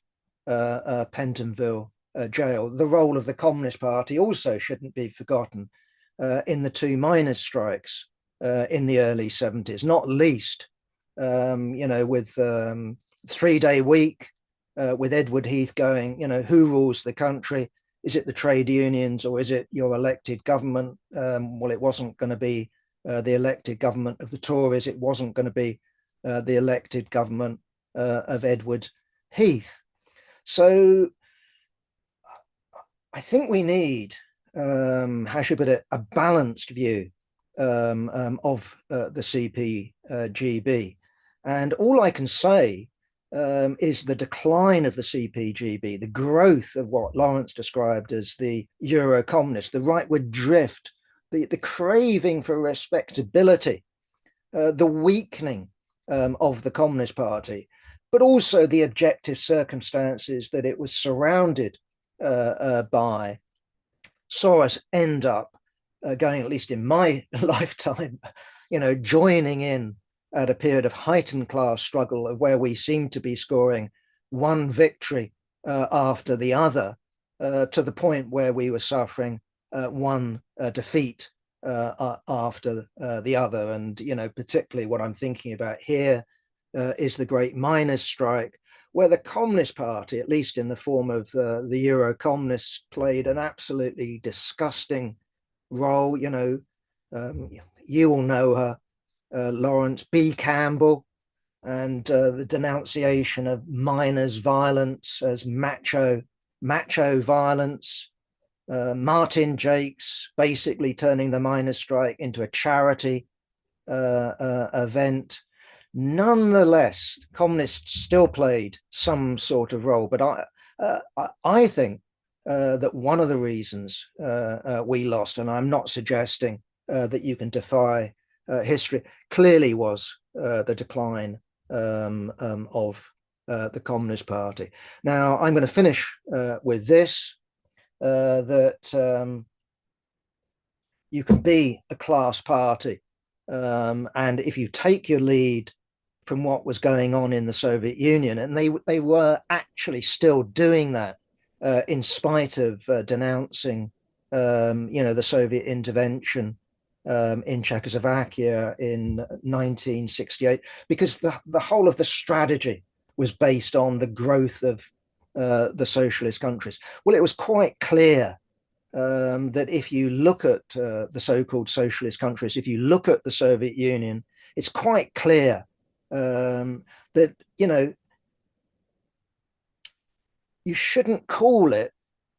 Pentonville jail. The role of the Communist Party also shouldn't be forgotten in the 2 miners' strikes in the early 70s, not least, with 3-day week, with Edward Heath going, who rules the country? Is it the trade unions or is it your elected government? Well, it wasn't going to be the elected government of the Tories. It wasn't going to be the elected government of Edward Heath. So I think we need, how should I put it, a balanced view of the CPGB. And all I can say is the decline of the CPGB, the growth of what Lawrence described as the Euro-communist, the rightward drift, the craving for respectability, the weakening of the Communist Party, but also the objective circumstances that it was surrounded by, saw us end up going, at least in my lifetime, joining in at a period of heightened class struggle of where we seem to be scoring one victory after the other, to the point where we were suffering one defeat after the other. And, particularly what I'm thinking about here is the Great Miners' Strike, where the Communist Party, at least in the form of the Euro-communists, played an absolutely disgusting role. You all know her, Lawrence B. Campbell, and the denunciation of miners' violence as macho violence. Martin Jakes basically turning the miners' strike into a charity event. Nonetheless, communists still played some sort of role, but I think that one of the reasons we lost, and I'm not suggesting that you can defy history, clearly was the decline of the Communist Party. Now, I'm going to finish with this, that you can be a class party, and if you take your lead from what was going on in the Soviet Union, and they were actually still doing that in spite of denouncing the Soviet intervention in Czechoslovakia in 1968, because the whole of the strategy was based on the growth of the socialist countries. Well, it was quite clear that if you look at the so-called socialist countries, if you look at the Soviet Union, it's quite clear that, you shouldn't call it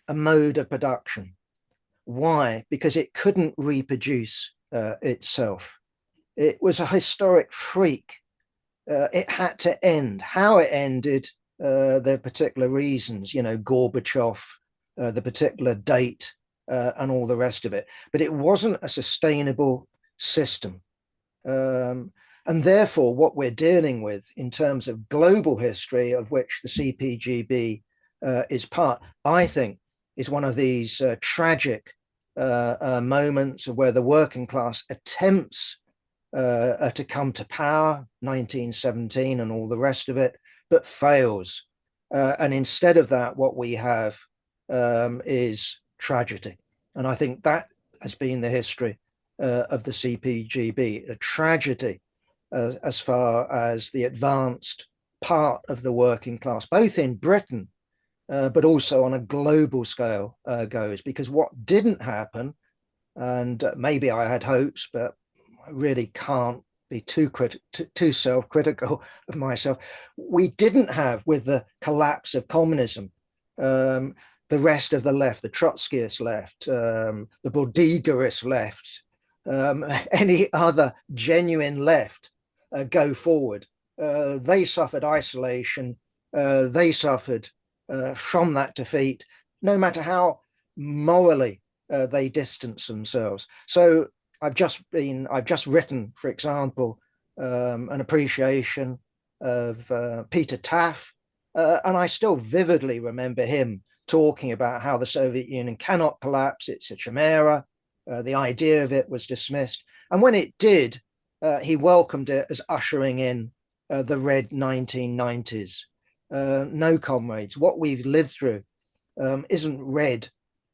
a mode of production. Why? Because it couldn't reproduce itself. It was a historic freak. It had to end. How it ended, there are particular reasons, Gorbachev, the particular date, and all the rest of it. But it wasn't a sustainable system. And therefore, what we're dealing with in terms of global history, of which the CPGB is part, I think, is one of these tragic moments of where the working class attempts to come to power, 1917 and all the rest of it, but fails. And instead of that, what we have is tragedy. And I think that has been the history of the CPGB, a tragedy as far as the advanced part of the working class, both in Britain, but also on a global scale goes. Because what didn't happen, and maybe I had hopes, but I really can't be too self-critical of myself. We didn't have, with the collapse of communism, the rest of the left, the Trotskyist left, the Bodegaist left, any other genuine left go forward. They suffered isolation. They suffered from that defeat, no matter how morally they distance themselves. So I've just written, for example, an appreciation of Peter Taff, and I still vividly remember him talking about how the Soviet Union cannot collapse. It's a chimera. The idea of it was dismissed. And when it did, he welcomed it as ushering in the red 1990s. No, comrades, what we've lived through isn't red,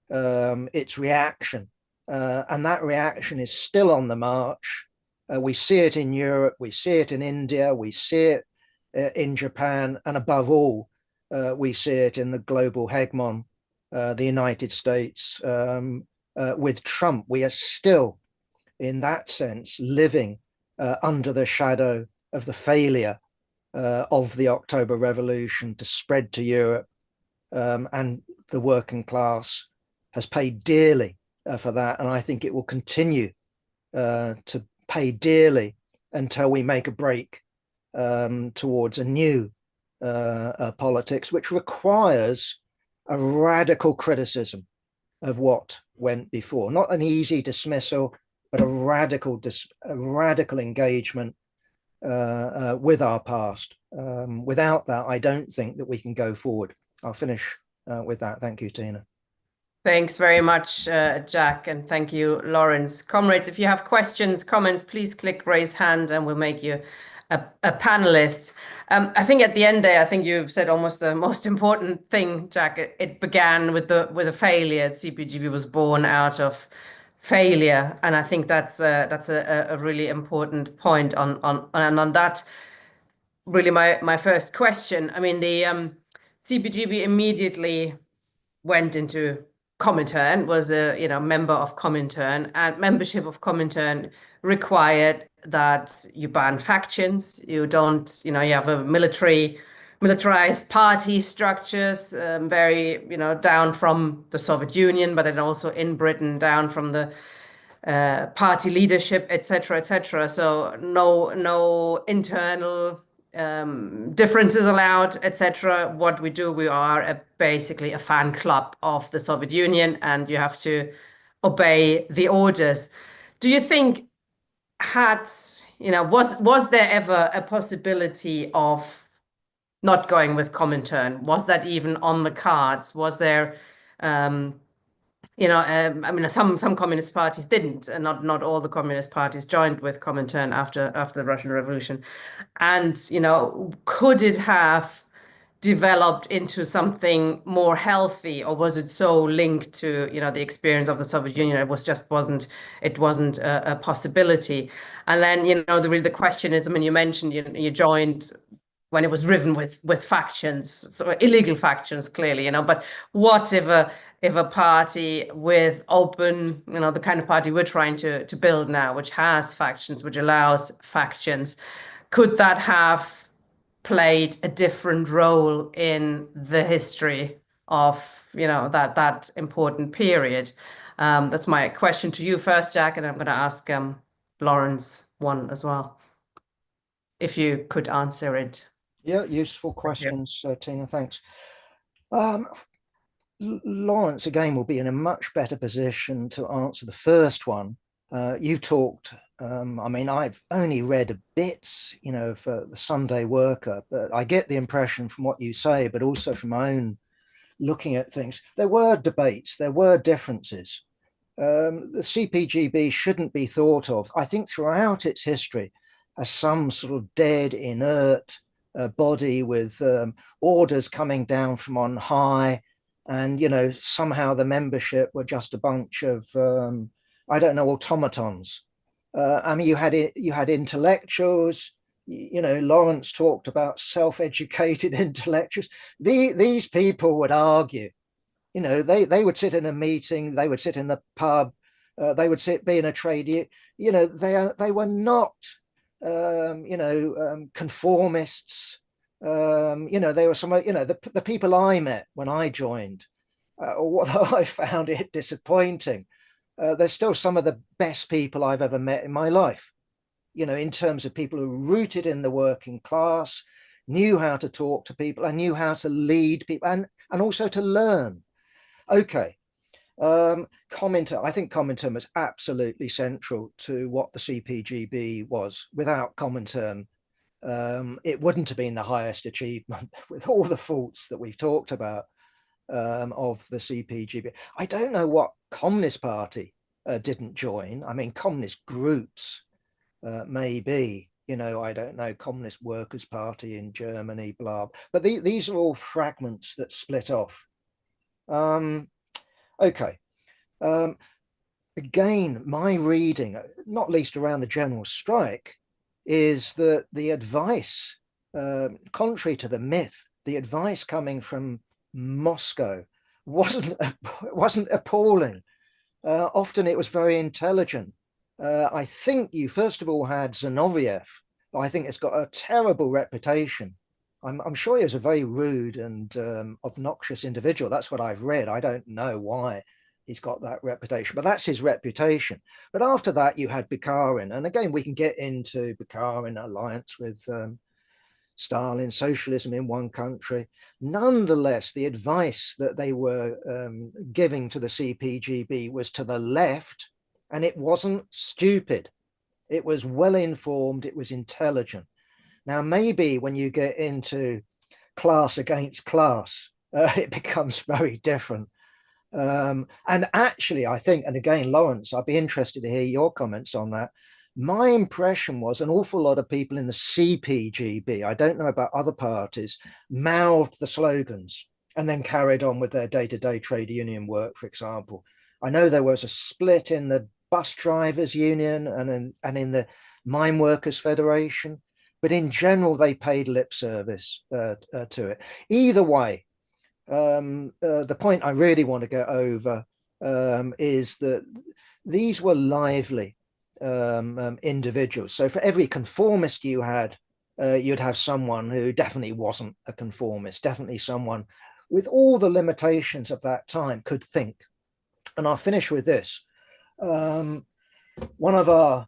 it's reaction. And that reaction is still on the march. We see it in Europe, we see it in India, we see it in Japan, and above all, we see it in the global hegemon, the United States. With Trump, we are still, in that sense, living under the shadow of the failure of the October Revolution to spread to Europe, and the working class has paid dearly for that, and I think it will continue to pay dearly until we make a break towards a new politics, which requires a radical criticism of what went before. Not an easy dismissal, but a radical engagement with our past. Without that, I don't think that we can go forward. I'll finish with that. Thank you, Tina. Thanks very much, Jack, and thank you, Lawrence. Comrades, if you have questions, comments, please click raise hand and we'll make you a panelist. I think at the end there, I think you've said almost the most important thing, Jack. It began with a failure. CPGB was born out of failure, and I think that's a really important point on that. Really, my first question. I mean, the CPGB immediately went into Comintern, was a member of Comintern, and membership of Comintern required that you ban factions. You don't, you have a militarized party structures, very, down from the Soviet Union, but then also in Britain, down from the party leadership, etc., etc. So no internal differences allowed, etc. What we do, we are basically a fan club of the Soviet Union, and you have to obey the orders. Do you think was there ever a possibility of not going with Comintern? Was that even on the cards? Was there I mean, some communist parties didn't, and not all the communist parties joined with Comintern after the Russian Revolution. And, could it have developed into something more healthy, or was it so linked to, the experience of the Soviet Union? It wasn't a possibility. And then, the question is, I mean, you mentioned you joined when it was riven with factions, so illegal factions, clearly, but what if a party with open, the kind of party we're trying to build now, which has factions, which allows factions, could that have played a different role in the history of, that important period? That's my question to you first, Jack, and I'm going to ask Lawrence one as well, if you could answer it. Yeah, useful questions, Tina. Thanks. Lawrence, again, will be in a much better position to answer the first one. You talked I mean, I've only read bits, you know, for the Sunday Worker, but I get the impression from what you say, but also from my own looking at things, there were debates, there were differences. The CPGB shouldn't be thought of, I think, throughout its history as some sort of dead, inert body with orders coming down from on high. And, you know, somehow the membership were just a bunch of, I don't know, automatons. I mean, you had intellectuals, you know, Lawrence talked about self-educated intellectuals. These people would argue, you know, they would sit in a meeting, they would sit in the pub, they would be in a trade union. You know, they were not, conformists. You know, they were some, you know, the people I met when I joined, although I found it disappointing, they're still some of the best people I've ever met in my life, you know, in terms of people who are rooted in the working class, knew how to talk to people and knew how to lead people and also to learn. Okay. Comintern, I think Comintern was absolutely central to what the CPGB was. Without Comintern, it wouldn't have been the highest achievement with all the faults that we've talked about of the CPGB. I don't know what Communist Party didn't join. I mean, communist groups, maybe, you know, I don't know, Communist Workers' Party in Germany, blah. But these are all fragments that split off. Okay. Again, my reading, not least around the general strike, is that the advice, contrary to the myth, the advice coming from Moscow wasn't appalling. Often it was very intelligent. I think you first of all had Zinoviev. I think it's got a terrible reputation. I'm sure he was a very rude and obnoxious individual. That's what I've read. I don't know why he's got that reputation, but that's his reputation. But after that, you had Bukharin. And again, we can get into Bukharin alliance with Stalin, socialism in one country. Nonetheless, the advice that they were giving to the CPGB was to the left, and it wasn't stupid. It was well-informed, it was intelligent. Now, maybe when you get into class against class, it becomes very different. And actually, I think, and again, Lawrence, I'd be interested to hear your comments on that. My impression was an awful lot of people in the CPGB, I don't know about other parties, mouthed the slogans and then carried on with their day-to-day trade union work, for example. I know there was a split in the bus drivers union and in the mine workers federation, but in general, they paid lip service to it. Either way, the point I really want to get over is that these were lively individuals. So for every conformist you had, you'd have someone who definitely wasn't a conformist, definitely someone with all the limitations of that time could think. And I'll finish with this. One of our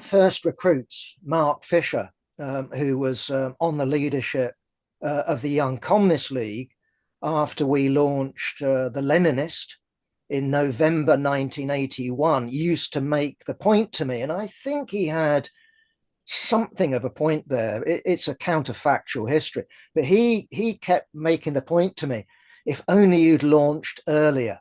first recruits, Mark Fisher, who was on the leadership of the Young Communist League after we launched the Leninist in November 1981, used to make the point to me, and I think he had something of a point there. It's a counterfactual history, but he kept making the point to me, if only you'd launched earlier,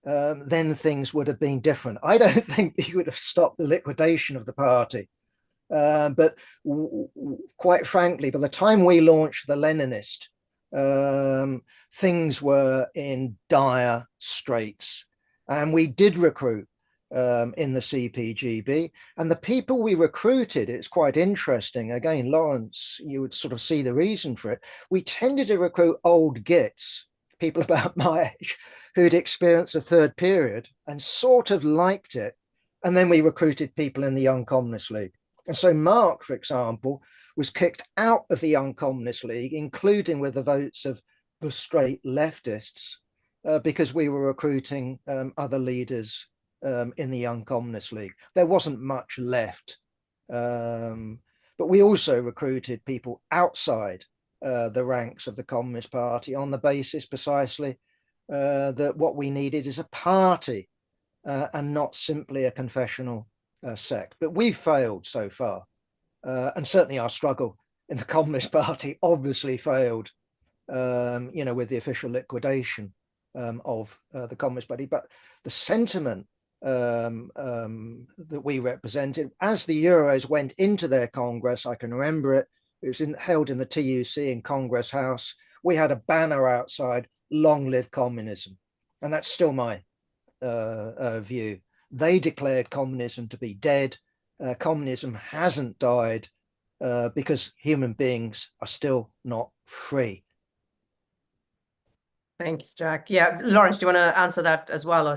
then things would have been different. I don't think he would have stopped the liquidation of the party. But quite frankly, by the time we launched the Leninist, things were in dire straits. And we did recruit in the CPGB. And the people we recruited, it's quite interesting. Again, Lawrence, you would sort of see the reason for it. We tended to recruit old gits, people about my age, who'd experienced a third period and sort of liked it. And then we recruited people in the Young Communist League. And so Mark, for example, was kicked out of the Young Communist League, including with the votes of the straight leftists, because we were recruiting other leaders in the Young Communist League. There wasn't much left. But we also recruited people outside the ranks of the Communist Party on the basis precisely that what we needed is a party and not simply a confessional sect. But we've failed so far. And certainly our struggle in the Communist Party obviously failed, with the official liquidation of the Communist Party. But the sentiment that we represented as the Euros went into their Congress, I can remember it. It was held in the TUC in Congress House. We had a banner outside, "Long live communism," and that's still my view. They declared communism to be dead. Communism hasn't died because human beings are still not free. Thanks, Jack. Yeah, Lawrence, do you want to answer that as well, or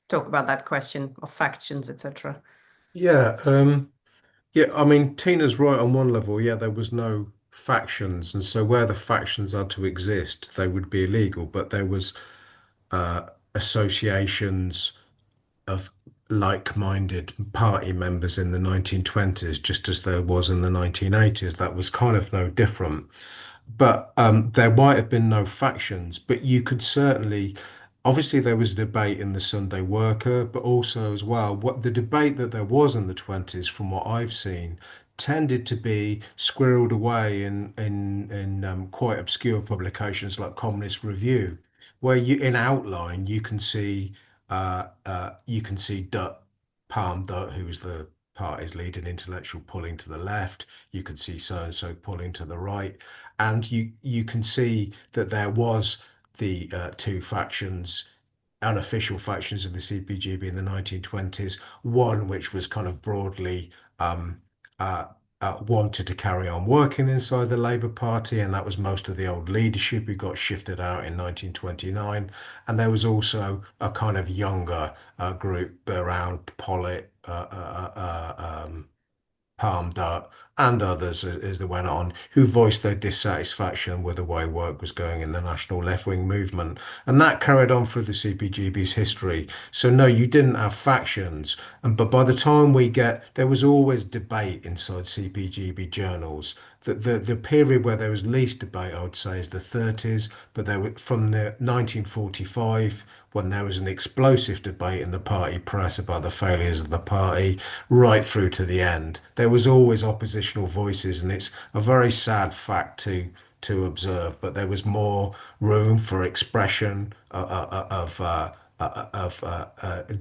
talk about that question of factions, etc.? Yeah, yeah. I mean, Tina's right on one level. Yeah, there was no factions, and so where the factions are to exist, they would be illegal. But there was associations of like-minded party members in the 1920s, just as there was in the 1980s. That was kind of no different. But there might have been no factions, but you could certainly, obviously, there was a debate in the Sunday Worker, but also as well, what the debate that there was in the 20s, from what I've seen, tended to be squirreled away in quite obscure publications like Communist Review, where in outline you can see Dutt, Palm Dutt, who's the party's leading intellectual, pulling to the left. You could see so and so pulling to the right, and you can see that there was the two factions, unofficial factions of the CPGB in the 1920s. One which was kind of broadly uh, wanted to carry on working inside the Labour Party, and that was most of the old leadership who got shifted out in 1929. And there was also a kind of younger group around Pollitt, Palm Dot, and others as they went on, who voiced their dissatisfaction with the way work was going in the national left-wing movement. And that carried on through the CPGB's history. So no, you didn't have factions. But by the time there was always debate inside CPGB journals. The period where there was least debate, I would say, is the 30s, but there were from the 1945, when there was an explosive debate in the party press about the failures of the party, right through to the end. There was always oppositional voices, and it's a very sad fact to observe. But there was more room for expression of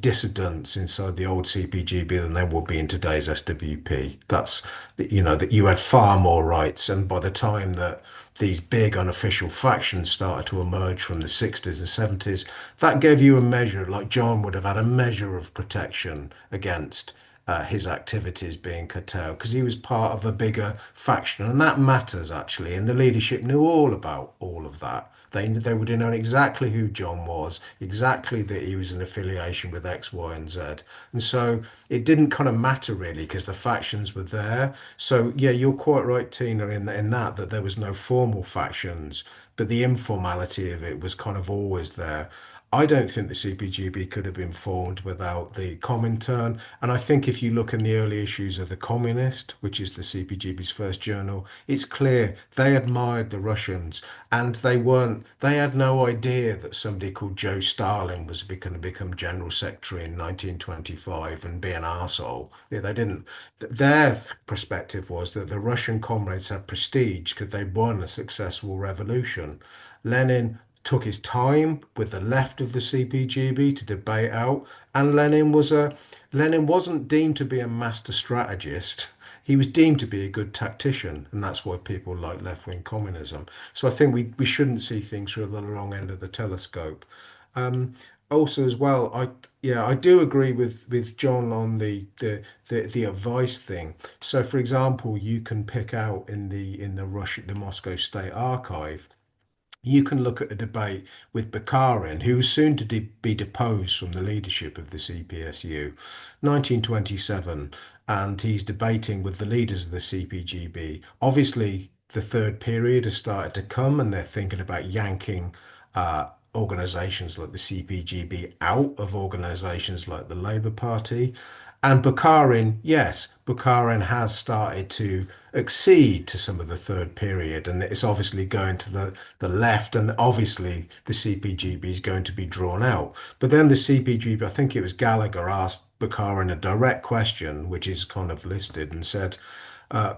dissidents inside the old CPGB than there would be in today's SWP. That's that you had far more rights, and by the time that these big unofficial factions started to emerge from the 60s and 70s, that gave you a measure, like John would have had a measure of protection against his activities being curtailed because he was part of a bigger faction, and that matters actually. And the leadership knew all about all of that. They would have known exactly who John was, exactly that he was in affiliation with X, Y, and Z, and so it didn't kind of matter really because the factions were there. So yeah, you're quite right, Tina, in that there was no formal factions, but the informality of it was kind of always there. I don't think the CPGB could have been formed without the Comintern. And I think if you look in the early issues of The Communist, which is the CPGB's first journal, it's clear they admired the Russians, and they had no idea that somebody called Joe Stalin was going to become General Secretary in 1925 and be an arsehole. Yeah, they didn't. Their perspective was that the Russian comrades had prestige because they'd won a successful revolution. Lenin took his time with the left of the CPGB to debate out, and Lenin wasn't deemed to be a master strategist. He was deemed to be a good tactician, and that's why people like left-wing communism. So I think we shouldn't see things through the long end of the telescope. Also, as well, I do agree with John on the advice thing. So, for example, you can pick out the Moscow State Archive, you can look at a debate with Bukharin, who was soon to be deposed from the leadership of the CPSU, 1927, and he's debating with the leaders of the CPGB. Obviously, the third period has started to come, and they're thinking about yanking organizations like the CPGB out of organizations like the Labour Party. And Bukharin, yes, Bukharin has started to accede to some of the third period, and it's obviously going to the left, and obviously the CPGB is going to be drawn out. But then the CPGB, I think it was Gallagher, asked Bukharin a direct question, which is kind of listed, and said,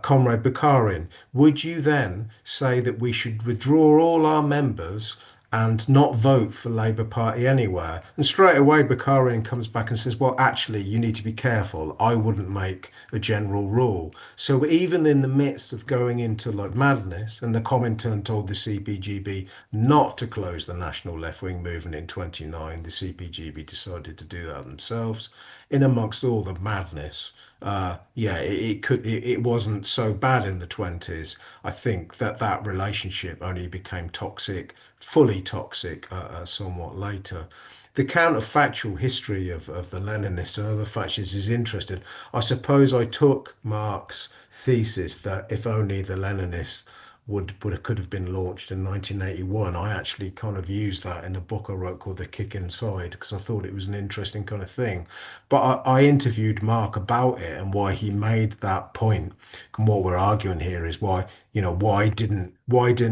Comrade Bukharin, would you then say that we should withdraw all our members and not vote for Labour Party anywhere? And straight away, Bukharin comes back and says, well, actually, you need to be careful. I wouldn't make a general rule. So even in the midst of going into like madness, and the Comintern told the CPGB not to close the national left-wing movement in 29, the CPGB decided to do that themselves. In amongst all the madness, it wasn't so bad in the 20s. I think that relationship only became toxic, fully toxic, somewhat later. The counterfactual history of the Leninists and other fascists is interesting. I suppose I took Marx's thesis that if only the Leninists could have been launched in 1981. I actually kind of used that in a book I wrote called The Kick Inside because I thought it was an interesting kind of thing. But I interviewed Mark about it and why he made that point. And what we're arguing here is why, why didn't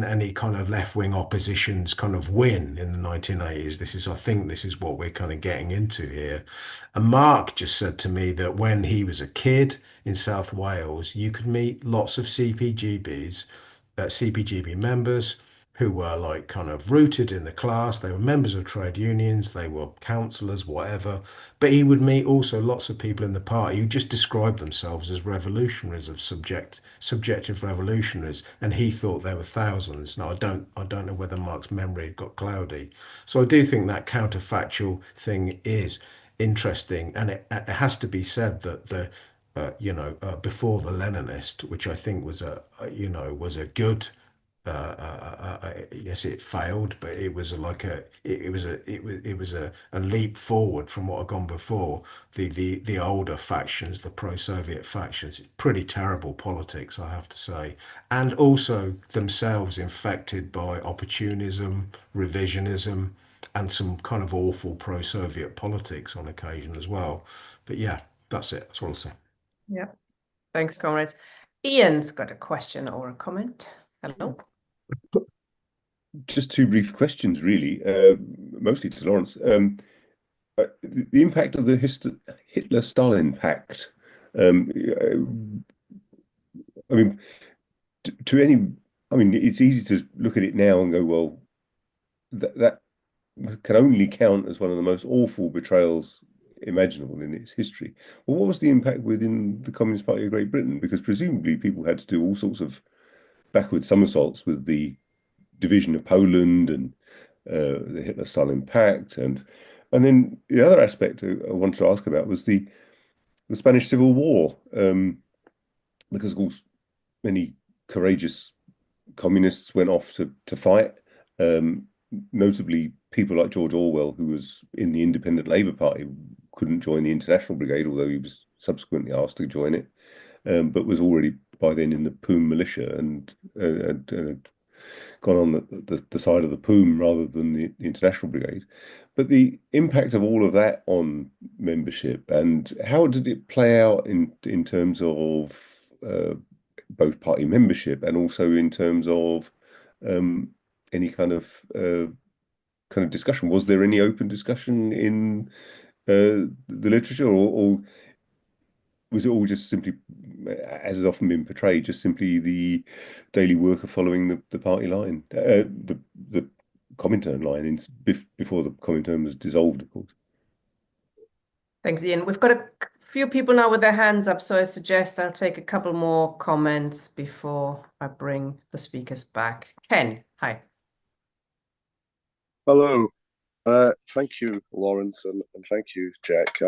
any kind of left-wing oppositions kind of win in the 1980s? I think this is what we're kind of getting into here. And Mark just said to me that when he was a kid in South Wales, you could meet lots of CPGB members who were like kind of rooted in the class. They were members of trade unions, they were councillors, whatever. But he would meet also lots of people in the party who just described themselves as revolutionaries, of subjective revolutionaries, and he thought there were thousands. Now I don't know whether Mark's memory had got cloudy. So I do think that counterfactual thing is interesting, and it has to be said that before the Leninist, which I think was was a good. Yes, it failed, but it was a leap forward from what had gone before. The older factions, the pro-Soviet factions, pretty terrible politics, I have to say, and also themselves infected by opportunism, revisionism, and some kind of awful pro-Soviet politics on occasion as well. But yeah, that's it. That's all I'll say. Yeah. Thanks, comrades. Ian's got a question or a comment. Hello. Just two brief questions, really, mostly to Lawrence. The impact of the Hitler-Stalin Pact. I mean, it's easy to look at it now and go, well, that can only count as one of the most awful betrayals imaginable in its history. Well, what was the impact within the Communist Party of Great Britain? Because presumably people had to do all sorts of backward somersaults with the division of Poland and the Hitler-Stalin Pact, and then the other aspect I wanted to ask about was the Spanish Civil War, because of course many courageous communists went off to fight, notably people like George Orwell, who was in the Independent Labour Party, couldn't join the International Brigade, although he was subsequently asked to join it, but was already by then in the POUM militia and gone on the side of the POUM rather than the International Brigade. But the impact of all of that on membership, and how did it play out in terms of both party membership and also in terms of any kind of discussion? Was there any open discussion in the literature, or was it all just simply, as has often been portrayed, just simply the daily work of following the party line, the Comintern line, before the Comintern was dissolved, of course? Thanks, Ian. We've got a few people now with their hands up, so I suggest I'll take a couple more comments before I bring the speakers back. Ken, hi. Hello. Thank you, Lawrence, and thank you, Jack.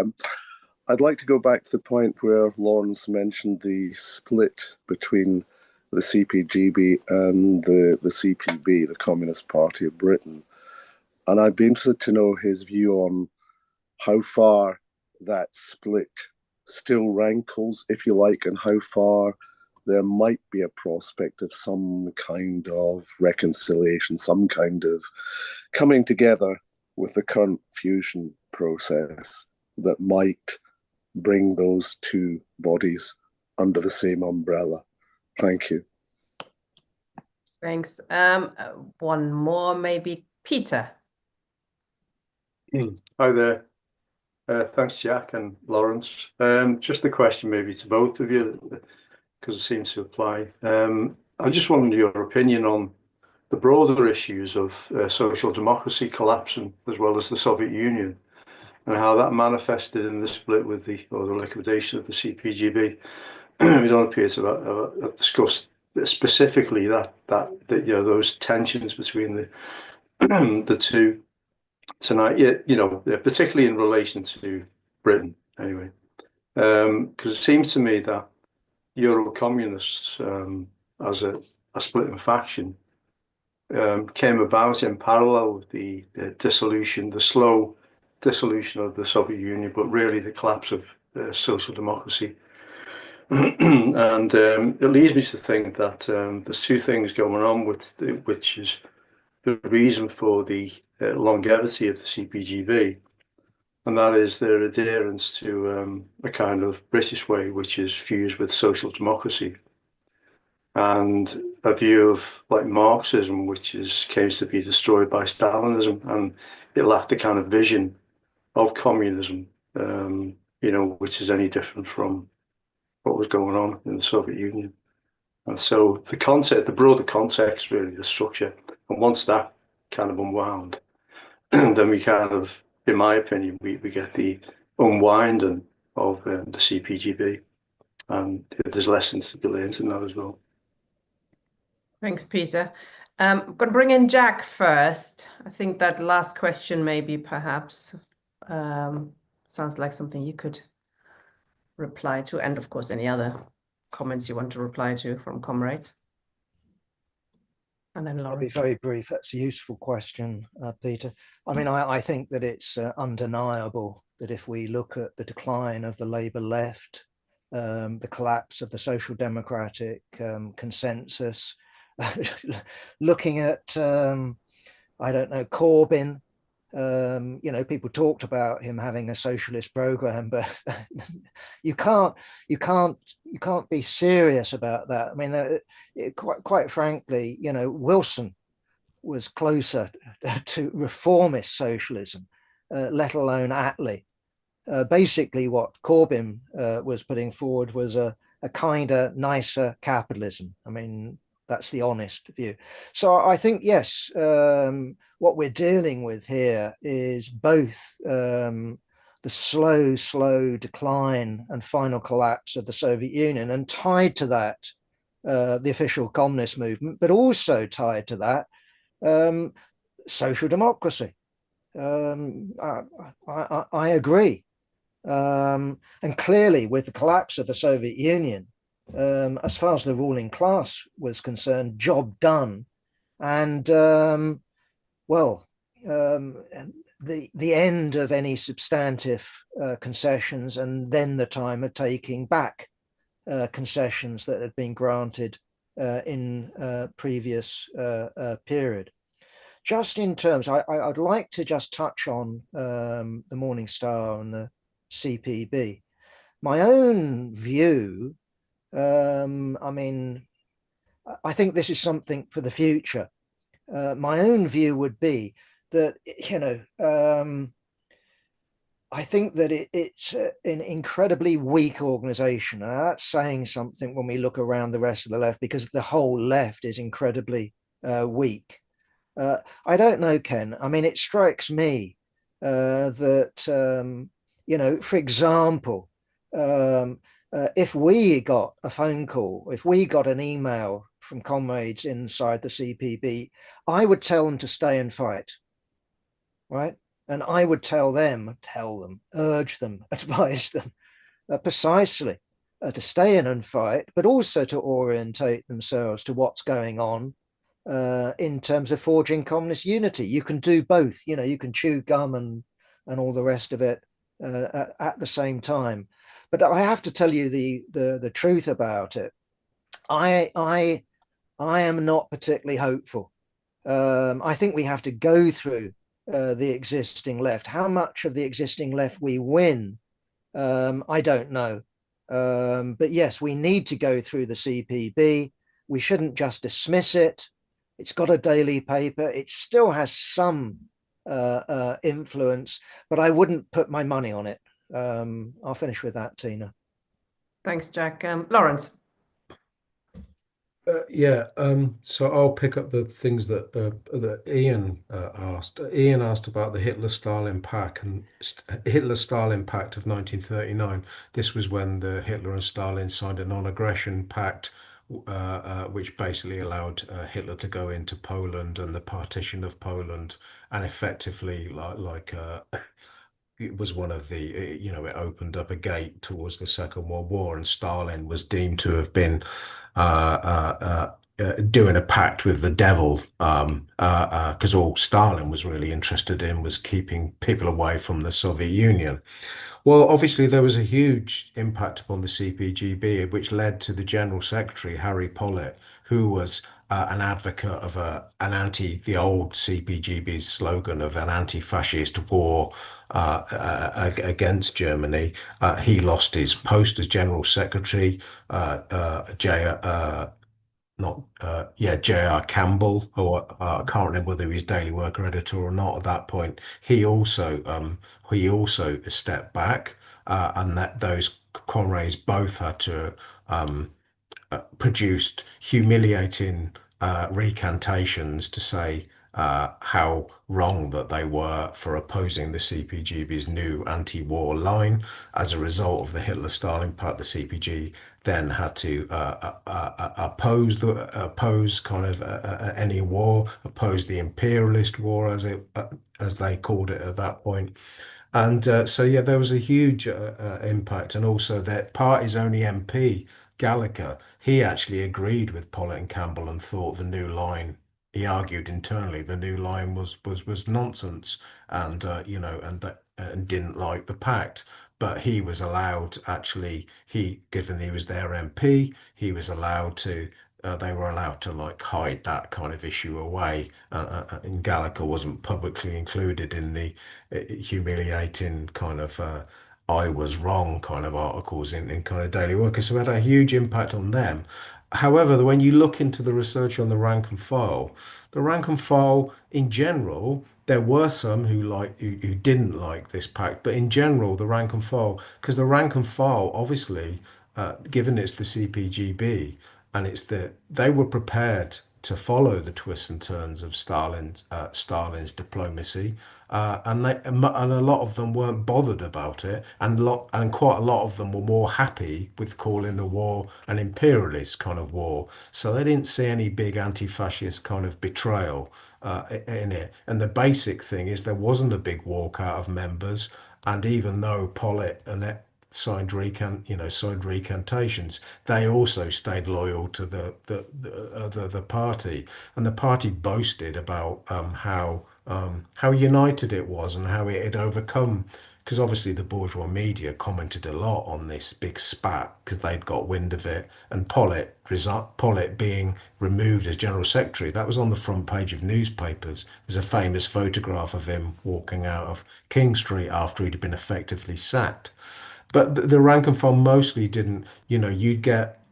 I'd like to go back to the point where Lawrence mentioned the split between the CPGB and the CPB, the Communist Party of Britain. And I'd be interested to know his view on how far that split still rankles, if you like, and how far there might be a prospect of some kind of reconciliation, some kind of coming together with the current fusion process that might bring those two bodies under the same umbrella. Thank you. Thanks. One more, maybe Peter. Hi there. Thanks, Jack and Lawrence. Just a question maybe to both of you, because it seems to apply. I just wanted your opinion on the broader issues of social democracy collapsing, as well as the Soviet Union, and how that manifested in the split with or the liquidation of the CPGB. We don't appear to have discussed specifically that those tensions between the two tonight. Particularly in relation to Britain, anyway, because it seems to me that Euro communists, as a splitting faction, came about in parallel with the slow dissolution of the Soviet Union, but really the collapse of social democracy. And it leads me to think that there's two things going on which is the reason for the longevity of the CPGB, and that is their adherence to a kind of British way, which is fused with social democracy, and a view of like Marxism, which came to be destroyed by Stalinism, and it lacked the kind of vision of communism, which is any different from what was going on in the Soviet Union. And so the broader context, really, the structure, and once that kind of unwound, then we kind of, in my opinion, we get the unwinding of the CPGB, and there's lessons to be learned in that as well. Thanks, Peter. I'm going to bring in Jack first. I think that last question maybe perhaps sounds like something you could reply to, and of course any other comments you want to reply to from comrades. And then I'll Lauren. be very brief. That's a useful question, Peter. I mean, I think that it's undeniable that if we look at the decline of the Labour left, the collapse of the social democratic consensus, looking at, I don't know, Corbyn, people talked about him having a socialist program, but you can't be serious about that. I mean, quite frankly, Wilson was closer to reformist socialism, let alone Attlee. Basically, what Corbyn was putting forward was a kinder, nicer capitalism. I mean, that's the honest view. So I think, yes, what we're dealing with here is both the slow decline and final collapse of the Soviet Union, and tied to that, the official communist movement, but also tied to that, social democracy. I agree. And clearly, with the collapse of the Soviet Union, as far as the ruling class was concerned, job done. And the end of any substantive concessions, and then the time of taking back concessions that had been granted in previous period. Just in terms, I'd like to just touch on the Morning Star and the CPB. My own view, I mean, I think this is something for the future. My own view would be that, I think that it's an incredibly weak organization. And that's saying something when we look around the rest of the left, because the whole left is incredibly weak. I don't know, Ken. I mean, it strikes me that, for example, if we got a phone call, if we got an email from comrades inside the CPB, I would tell them to stay and fight, right? And I would tell them, urge them, advise them precisely to stay in and fight, but also to orientate themselves to what's going on in terms of forging communist unity. You can do both, you can chew gum and all the rest of it at the same time. But I have to tell you the truth about it. I am not particularly hopeful. I think we have to go through the existing left. How much of the existing left we win, I don't know. But yes, we need to go through the CPB. We shouldn't just dismiss it. It's got a daily paper. It still has some influence, but I wouldn't put my money on it. I'll finish with that, Tina. Thanks, Jack. Lawrence. So I'll pick up the things that Ian asked. Ian asked about the Hitler-Stalin Pact and Hitler-Stalin Pact of 1939. This was when the Hitler and Stalin signed a non-aggression pact, which basically allowed Hitler to go into Poland and the partition of Poland, and effectively, it was one of the, it opened up a gate towards the Second World War, and Stalin was deemed to have been doing a pact with the devil, because all Stalin was really interested in was keeping people away from the Soviet Union. Well, obviously, there was a huge impact upon the CPGB, which led to the General Secretary, Harry Pollitt, who was an advocate of the old CPGB's slogan of an anti-fascist war against Germany. He lost his post as General Secretary. J.R. Campbell, or I can't remember whether he was Daily Worker editor or not at that point. He also stepped back, and that those comrades both had to produced humiliating recantations to say how wrong that they were for opposing the CPGB's new anti-war line. As a result of the Hitler-Stalin Pact, the CPG then had to oppose kind of any war, oppose the imperialist war as they called it at that point. And there was a huge impact, and also that party's only MP, Gallagher, he actually agreed with Pollitt and Campbell and thought the new line. He argued internally the new line was nonsense, and and didn't like the pact. But he was allowed, actually, given he was their MP, he was allowed to. They were allowed to like hide that kind of issue away, and Gallagher wasn't publicly included in the humiliating kind of I was wrong kind of articles in kind of Daily Worker. So it had a huge impact on them. However, when you look into the research on the rank and file in general, there were some who didn't like this pact, but in general, the rank and file, because the rank and file, obviously, given it's the CPGB, and they were prepared to follow the twists and turns of Stalin's diplomacy, and a lot of them weren't bothered about it, and quite a lot of them were more happy with calling the war an imperialist kind of war. So they didn't see any big anti-fascist kind of betrayal in it. And the basic thing is there wasn't a big walkout of members, and even though Pollitt and signed recantations, they also stayed loyal to the party, and the party boasted about how united it was and how it had overcome. Because obviously the bourgeois media commented a lot on this big spat because they'd got wind of it, and Pollitt being removed as general secretary, that was on the front page of newspapers. There's a famous photograph of him walking out of King Street after he'd been effectively sacked. But the rank and file mostly didn't,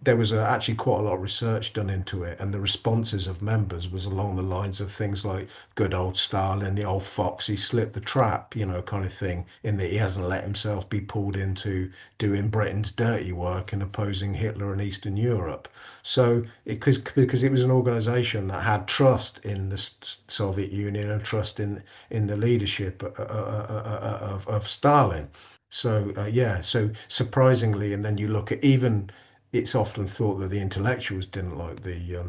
there was actually quite a lot of research done into it, and the responses of members was along the lines of things like good old Stalin, the old fox, he slipped the trap, kind of thing, in that he hasn't let himself be pulled into doing Britain's dirty work and opposing Hitler and Eastern Europe. So, because it was an organization that had trust in the Soviet Union and trust in the leadership of Stalin. So surprisingly, and then you look at even, it's often thought that the intellectuals didn't like the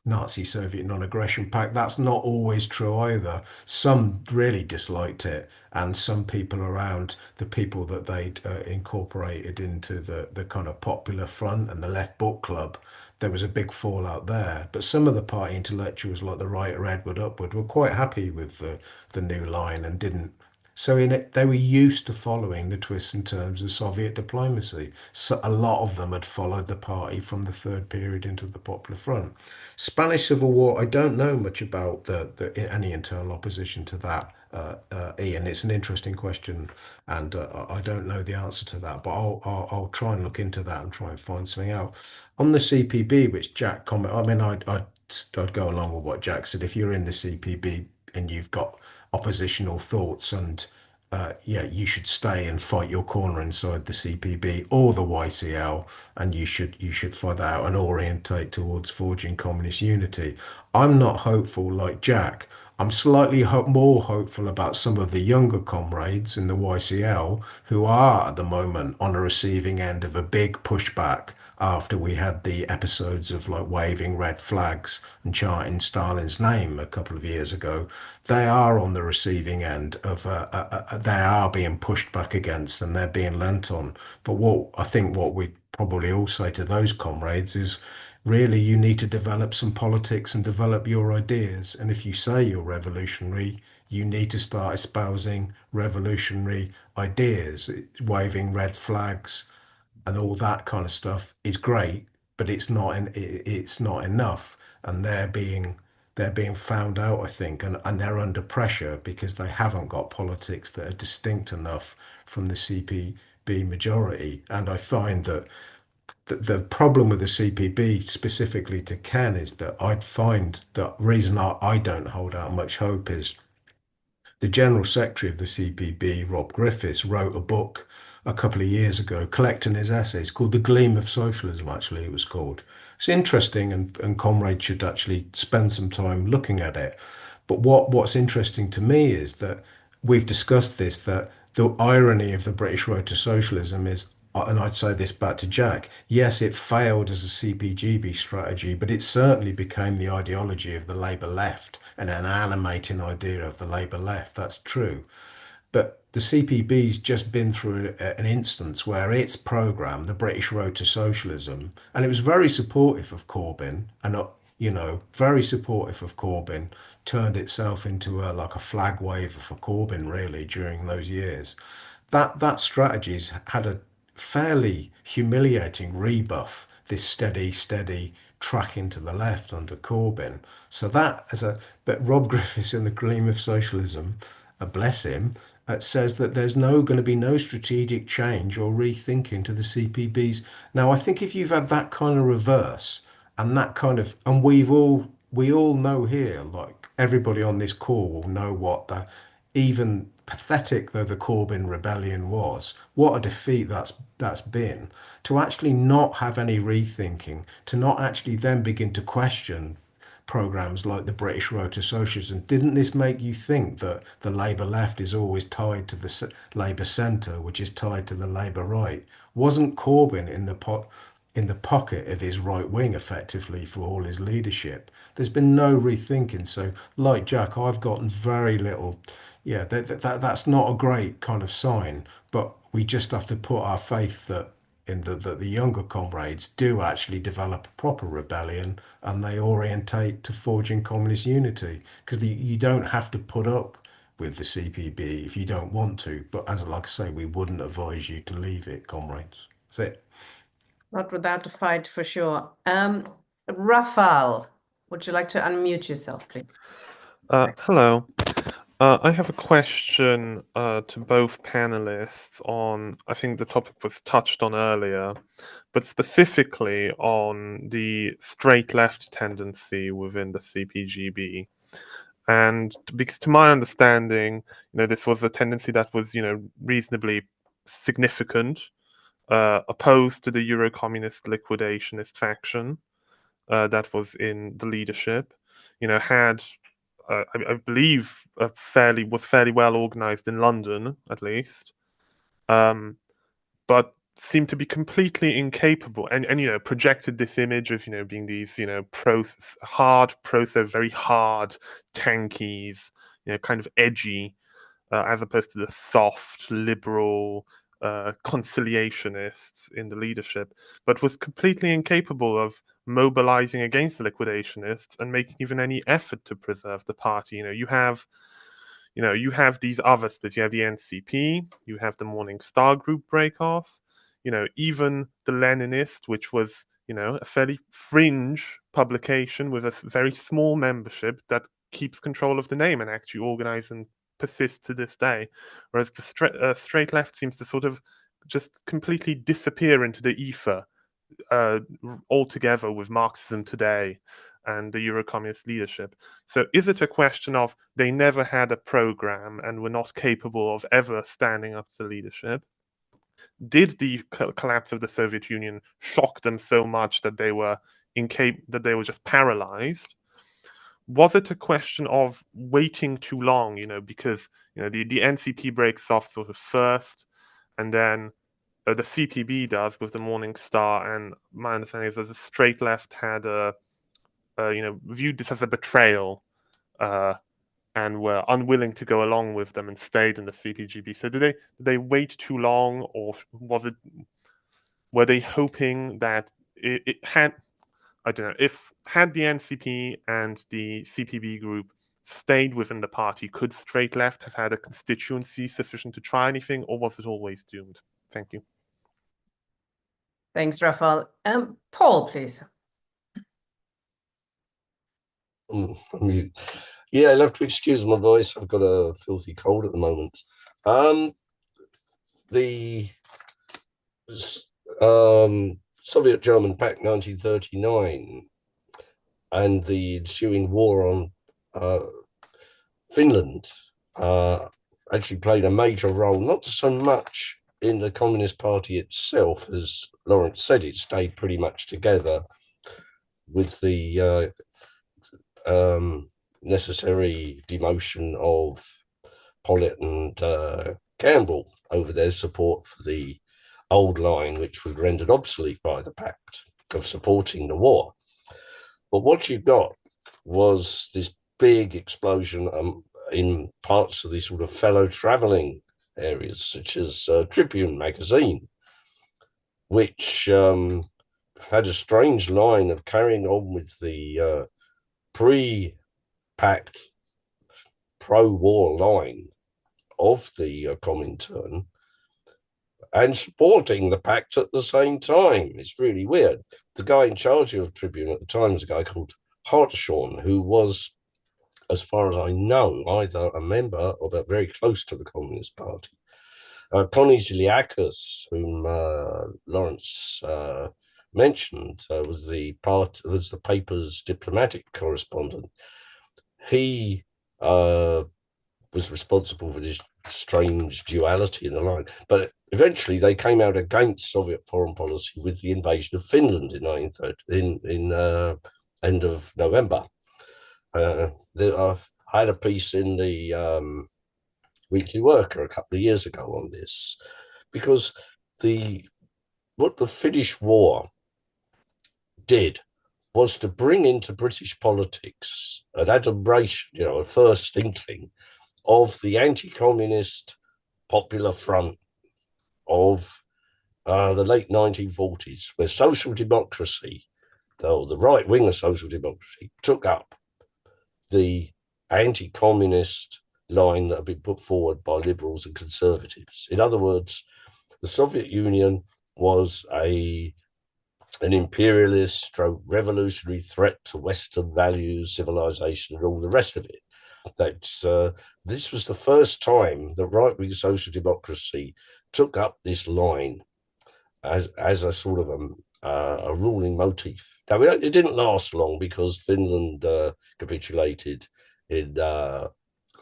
Nazi Soviet non-aggression pact. That's not always true either. Some really disliked it, and some people around the people that they'd incorporated into the kind of Popular Front and the Left Book Club, there was a big fallout there. But some of the party intellectuals, like the writer Edward Upward, were quite happy with the new line and didn't. So in it, they were used to following the twists and turns of Soviet diplomacy. So a lot of them had followed the party from the third period into the Popular Front. Spanish Civil War, I don't know much about any internal opposition to that, Ian. It's an interesting question, and I don't know the answer to that, but I'll try and look into that and try and find something out. On the CPB, which Jack commented, I mean, I'd go along with what Jack said. If you're in the CPB and you've got oppositional thoughts, and yeah, you should stay and fight your corner inside the CPB or the YCL, and you should fight that out and orientate towards forging communist unity. I'm not hopeful like Jack. I'm slightly more hopeful about some of the younger comrades in the YCL who are at the moment on a receiving end of a big pushback after we had the episodes of like waving red flags and chanting Stalin's name a couple of years ago. They are on the receiving end of they are being pushed back against and they're being lent on. But what we probably all say to those comrades is really you need to develop some politics and develop your ideas. And if you say you're revolutionary, you need to start espousing revolutionary ideas. Waving red flags and all that kind of stuff is great, but it's not enough. And they're being found out, I think, and they're under pressure because they haven't got politics that are distinct enough from the CPB majority. And I find that the problem with the CPB, specifically to Ken, is that I'd find the reason I don't hold out much hope is the General Secretary of the CPB, Rob Griffiths, wrote a book a couple of years ago collecting his essays called The Gleam of Socialism, actually, it was called. It's interesting, and comrades should actually spend some time looking at it. But what's interesting to me is that we've discussed this, that the irony of the British road to socialism is, and I'd say this back to Jack, yes, it failed as a CPGB strategy, but it certainly became the ideology of the Labour left and an animating idea of the Labour left. That's true. But the CPB's just been through an instance where its programme, the British Road to Socialism, and it was very supportive of Corbyn, and very supportive of Corbyn, turned itself into like a flag waver for Corbyn really during those years. That strategy's had a fairly humiliating rebuff. This steady tracking to the left under Corbyn. So that as a but Rob Griffiths in The Gleam of Socialism, bless him, says that there's going to be no strategic change or rethinking to the CPBs. Now, I think if you've had that kind of reverse and that kind of, and we all know here, like everybody on this call will know what the even pathetic though the Corbyn rebellion was, what a defeat that's been. To actually not have any rethinking, to not actually then begin to question programs like the British Road to Socialism. Didn't this make you think that the Labour left is always tied to the Labour centre, which is tied to the Labour right? Wasn't Corbyn in the pocket of his right wing effectively for all his leadership? There's been no rethinking. So, like Jack, I've gotten very little. Yeah, that's not a great kind of sign, but we just have to put our faith that the younger comrades do actually develop a proper rebellion and they orientate to forging communist unity, because you don't have to put up with the CPB if you don't want to. But as like I say, we wouldn't advise you to leave it, comrades. That's it. Not without a fight, for sure. Rafal, would you like to unmute yourself, please? Hello. I have a question to both panelists on, I think the topic was touched on earlier, but specifically on the straight left tendency within the CPGB. And because to my understanding, this was a tendency that was, reasonably significant, opposed to the Euro-communist liquidationist faction that was in the leadership, had I believe was fairly well organized in London, at least, but seemed to be completely incapable, and projected this image of being these very hard tankies, kind of edgy, as opposed to the soft liberal conciliationists in the leadership, but was completely incapable of mobilizing against the liquidationists and making even any effort to preserve the party. You have these other splits. You have the NCP, you have the Morning Star Group break off, even the Leninist, which was a fairly fringe publication with a very small membership that keeps control of the name and actually organize and persist to this day, whereas the straight left seems to sort of just completely disappear into the ether altogether with Marxism Today and the Euro-communist leadership. So is it a question of they never had a program and were not capable of ever standing up to leadership? Did the collapse of the Soviet Union shock them so much that they were just paralyzed? Was it a question of waiting too long, because the NCP breaks off sort of first, and then the CPB does with the Morning Star, and my understanding is that the straight left had viewed this as a betrayal, and were unwilling to go along with them and stayed in the CPGB. So did they wait too long, or were they hoping that it had, I don't know, had the NCP and the CPB group stayed within the party, could straight left have had a constituency sufficient to try anything, or was it always doomed? Thank you. Thanks, Raphael. Paul, please. Yeah, I'll have to excuse my voice. I've got a filthy cold at the moment. The Soviet-German Pact 1939 and the ensuing war on Finland actually played a major role, not so much in the Communist Party itself, as Lawrence said, it stayed pretty much together with the necessary demotion of Pollitt and Campbell over their support for the old line, which was rendered obsolete by the pact of supporting the war. But what you got was this big explosion in parts of these sort of fellow traveling areas, such as Tribune magazine, which had a strange line of carrying on with the pre-pact pro-war line of the Comintern and supporting the pact at the same time. It's really weird. The guy in charge of Tribune at the time was a guy called Hartshorn, who was, as far as I know, either a member or but very close to the Communist Party. Connie Ziliakis, whom Lawrence mentioned, was the paper's diplomatic correspondent. He was responsible for this strange duality in the line. But eventually they came out against Soviet foreign policy with the invasion of Finland in end of November. I had a piece in the Weekly Worker a couple of years ago on this, because what the Finnish war did was to bring into British politics an adumbration, a first inkling of the anti-communist popular front of the late 1940s, where social democracy, the right wing of social democracy, took up the anti-communist line that had been put forward by liberals and conservatives. In other words, the Soviet Union was an imperialist stroke revolutionary threat to Western values, civilization, and all the rest of it. This was the first time that right-wing social democracy took up this line as a sort of a ruling motif. Now, it didn't last long, because Finland capitulated in, I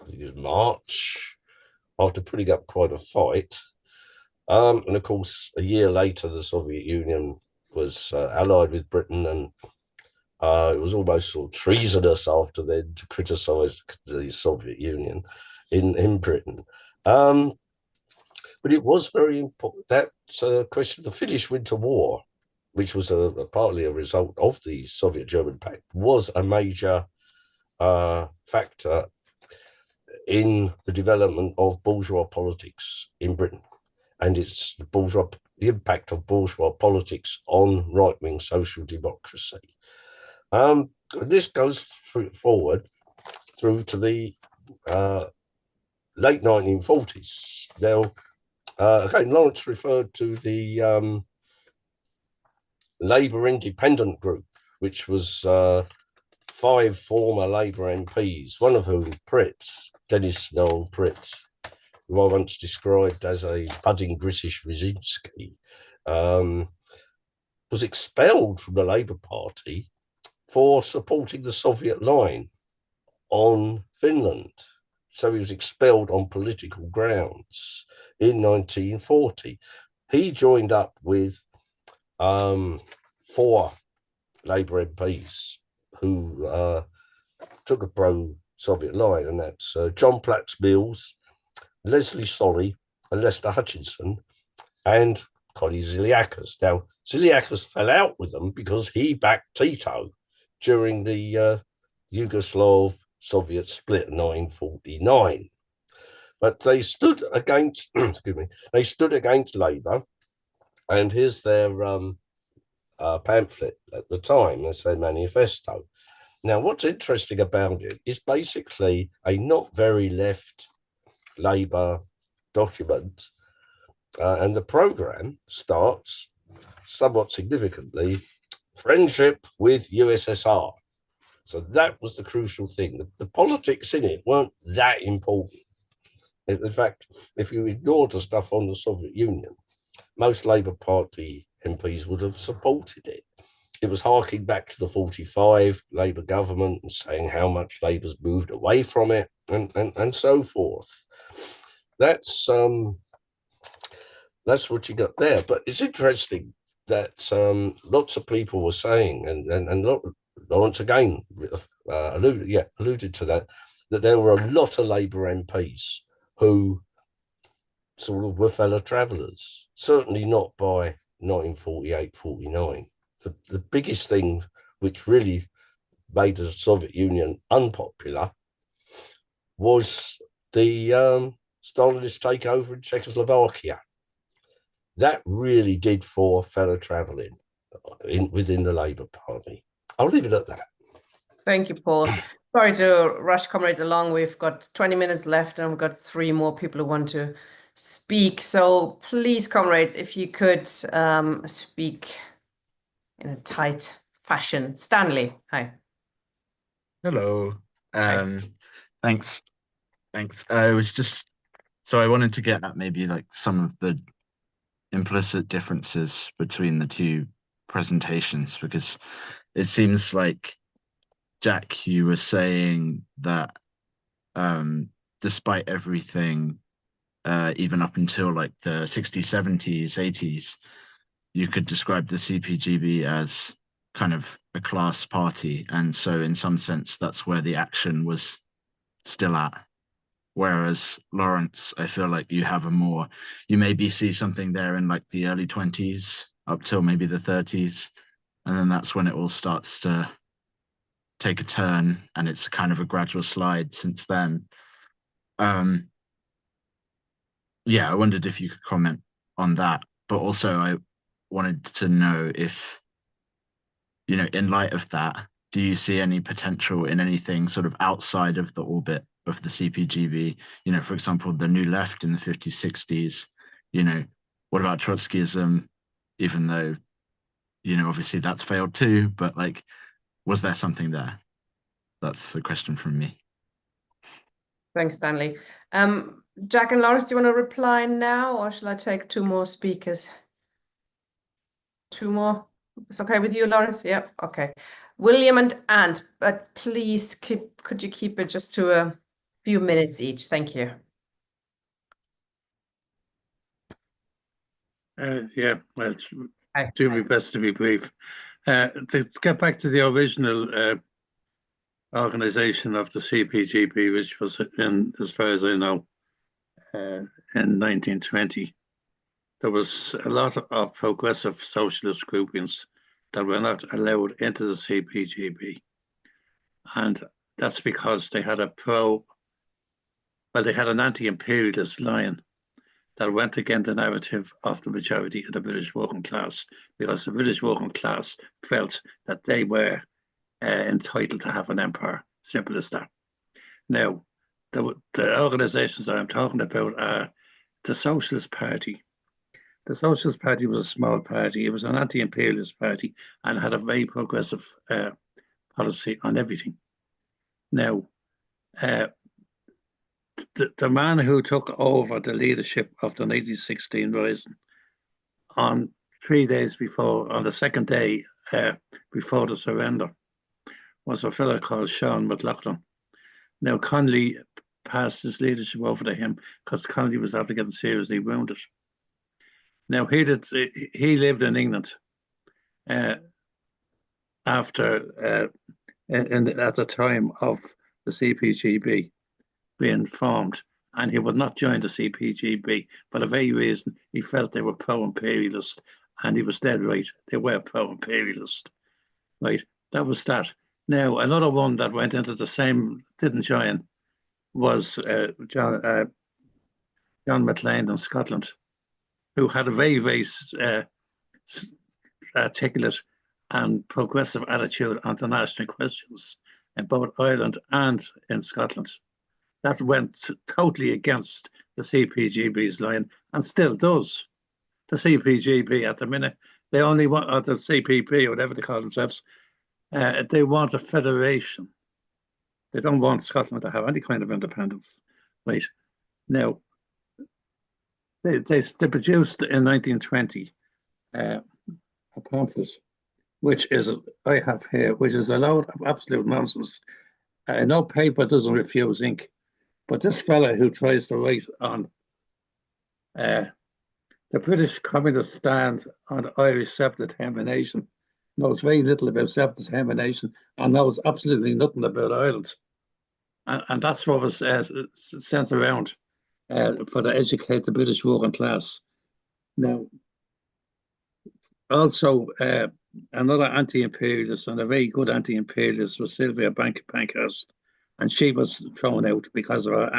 think it was March, after putting up quite a fight. And of course, a year later, the Soviet Union was allied with Britain, and it was almost sort of treasonous after then to criticize the Soviet Union in Britain. But it was very important. That question of the Finnish Winter War, which was partly a result of the Soviet-German Pact, was a major factor in the development of bourgeois politics in Britain, and it's the impact of bourgeois politics on right-wing social democracy. This goes forward through to the late 1940s. Now, again, Lawrence referred to the Labour Independent Group, which was 5 former Labour MPs, one of whom, Dennis Noel Pritt, who I once described as a budding British Brzezinski, was expelled from the Labour Party for supporting the Soviet line on Finland. So he was expelled on political grounds in 1940. He joined up with 4 Labour MPs who took a pro-Soviet line, and that's John Platts Mills, Leslie Solly, and Lester Hutchinson, and Connie Ziliakis. Now, Ziliakis fell out with them because he backed Tito during the Yugoslav-Soviet split in 1949. But they stood against, excuse me, they stood against Labour, and here's their pamphlet at the time, that's their manifesto. Now, what's interesting about it is basically a not very left Labour document, and the programme starts somewhat significantly, friendship with USSR. So that was the crucial thing. The politics in it weren't that important. In fact, if you ignored the stuff on the Soviet Union, most Labour Party MPs would have supported it. It was harking back to the 45 Labour government and saying how much Labour's moved away from it, and so forth. That's what you got there. But it's interesting that lots of people were saying, and Lawrence again alluded to that there were a lot of Labour MPs who sort of were fellow travellers, certainly not by 1948-49. The biggest thing which really made the Soviet Union unpopular was the Stalinist takeover in Czechoslovakia. That really did for fellow travelling within the Labour Party. I'll leave it at that. Thank you, Paul. Sorry to rush comrades along. We've got 20 minutes left and we've got 3 more people who want to speak. So please, comrades, if you could speak in a tight fashion. Stanley, hi. Hello. Thanks. I was just, so I wanted to get at maybe like some of the implicit differences between the 2 presentations, because it seems like, Jack, you were saying that despite everything, even up until like the 60s, 70s, 80s, you could describe the CPGB as kind of a class party. And so in some sense, that's where the action was still at. Whereas Lawrence, I feel like you have you maybe see something there in like the early 20s up till maybe the 30s. And then that's when it all starts to take a turn, and it's kind of a gradual slide since then. I wondered if you could comment on that, but also I wanted to know if, in light of that, do you see any potential in anything sort of outside of the orbit of the CPGB? For example, the New Left in the 50s, 60s, what about Trotskyism, even though, obviously that's failed too, but like, was there something there? That's the question from me. Thanks, Stanley. Jack and Lawrence, do you want to reply now, or shall I take 2 more speakers? 2 more? It's okay with you, Lawrence? Yep, okay. William and Ant, but please could you keep it just to a few minutes each? Thank you. Well, do my best to be brief. To get back to the original organization of the CPGB, which was as far as I know, in 1920, there was a lot of progressive socialist groupings that were not allowed into the CPGB. And that's because they had they had an anti-imperialist line that went against the narrative of the majority of the British working class, because the British working class felt that they were entitled to have an empire, simple as that. Now, the organizations that I'm talking about are the Socialist Party. The Socialist Party was a small party. It was an anti-imperialist party and had a very progressive policy on everything. Now, the man who took over the leadership of the 1916 Rising on 3 days before, on the second day before the surrender, was a fellow called Sean McLaughlin. Now, Connolly passed his leadership over to him because Connolly was after getting seriously wounded. Now, he lived in England after at the time of the CPGB being formed, and he would not join the CPGB for the very reason he felt they were pro-imperialist, and he was dead right. They were pro-imperialist, right? That was that. Now, another one that went into the same, didn't join, was John McLean in Scotland, who had a very, very articulate and progressive attitude on the national questions in both Ireland and in Scotland. That went totally against the CPGB's line, and still does. The CPGB at the minute, they only want, or the CPP, or whatever they call themselves, they want a federation. They don't want Scotland to have any kind of independence. Right. Now, they produced in 1920 a pamphlet, which is, I have here, which is a load of absolute nonsense. No paper doesn't refuse ink. But this fella who tries to write on the British communist stand on Irish self-determination knows very little about self-determination and knows absolutely nothing about Ireland. And that's what was sent around for to educate the British working class. Now, also, another anti-imperialist and a very good anti-imperialist was Sylvia Pankhurst, and she was thrown out because of her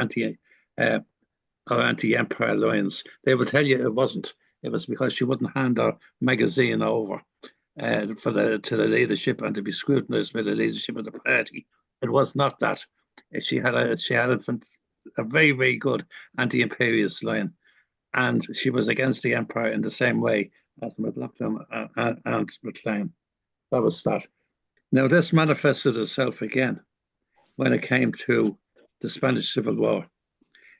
anti-empire lines. They will tell you it wasn't. It was because she wouldn't hand her magazine over to the leadership and to be scrutinised by the leadership of the party. It was not that. She had a very, very good anti-imperialist line, and she was against the empire in the same way as McLaughlin and McLean. That was that. Now, this manifested itself again when it came to the Spanish Civil War.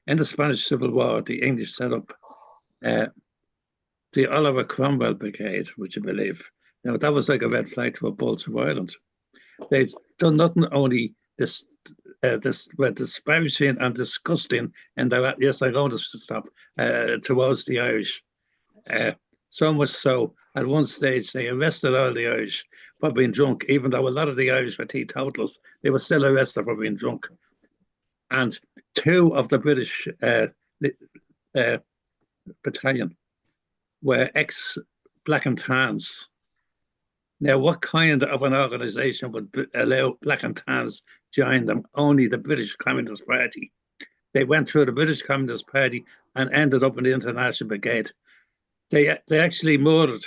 In the Spanish Civil War, the English set up the Oliver Cromwell Brigade, would you believe? Now, that was like a red flag to a Bolts of Ireland. They'd done nothing only this were disparaging and disgusting, and yes, I'm going to stop, towards the Irish. So much so, at one stage, they arrested all the Irish for being drunk, even though a lot of the Irish were teetotalers. They were still arrested for being drunk. And two of the British battalion were ex-Black and Tans. Now, what kind of an organisation would allow Black and Tans join them? Only the British Communist Party. They went through the British Communist Party and ended up in the International Brigade. They actually murdered,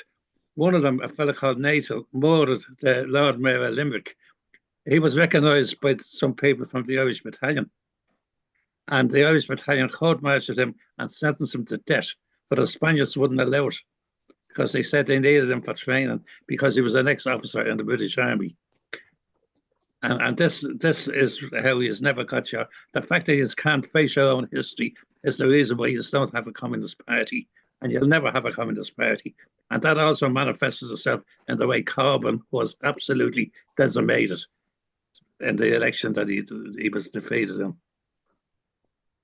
one of them, a fellow called Natal, murdered the Lord Mayor of Limerick. He was recognised by some people from the Irish Battalion. And the Irish Battalion court-martialed him and sentenced him to death, but the Spaniards wouldn't allow it because they said they needed him for training because he was an ex-officer in the British Army. And this is how he has never got you. The fact that you can't face your own history is the reason why you don't have a Communist Party, and you'll never have a Communist Party. And that also manifested itself in the way Corbyn was absolutely decimated in the election that he was defeated in.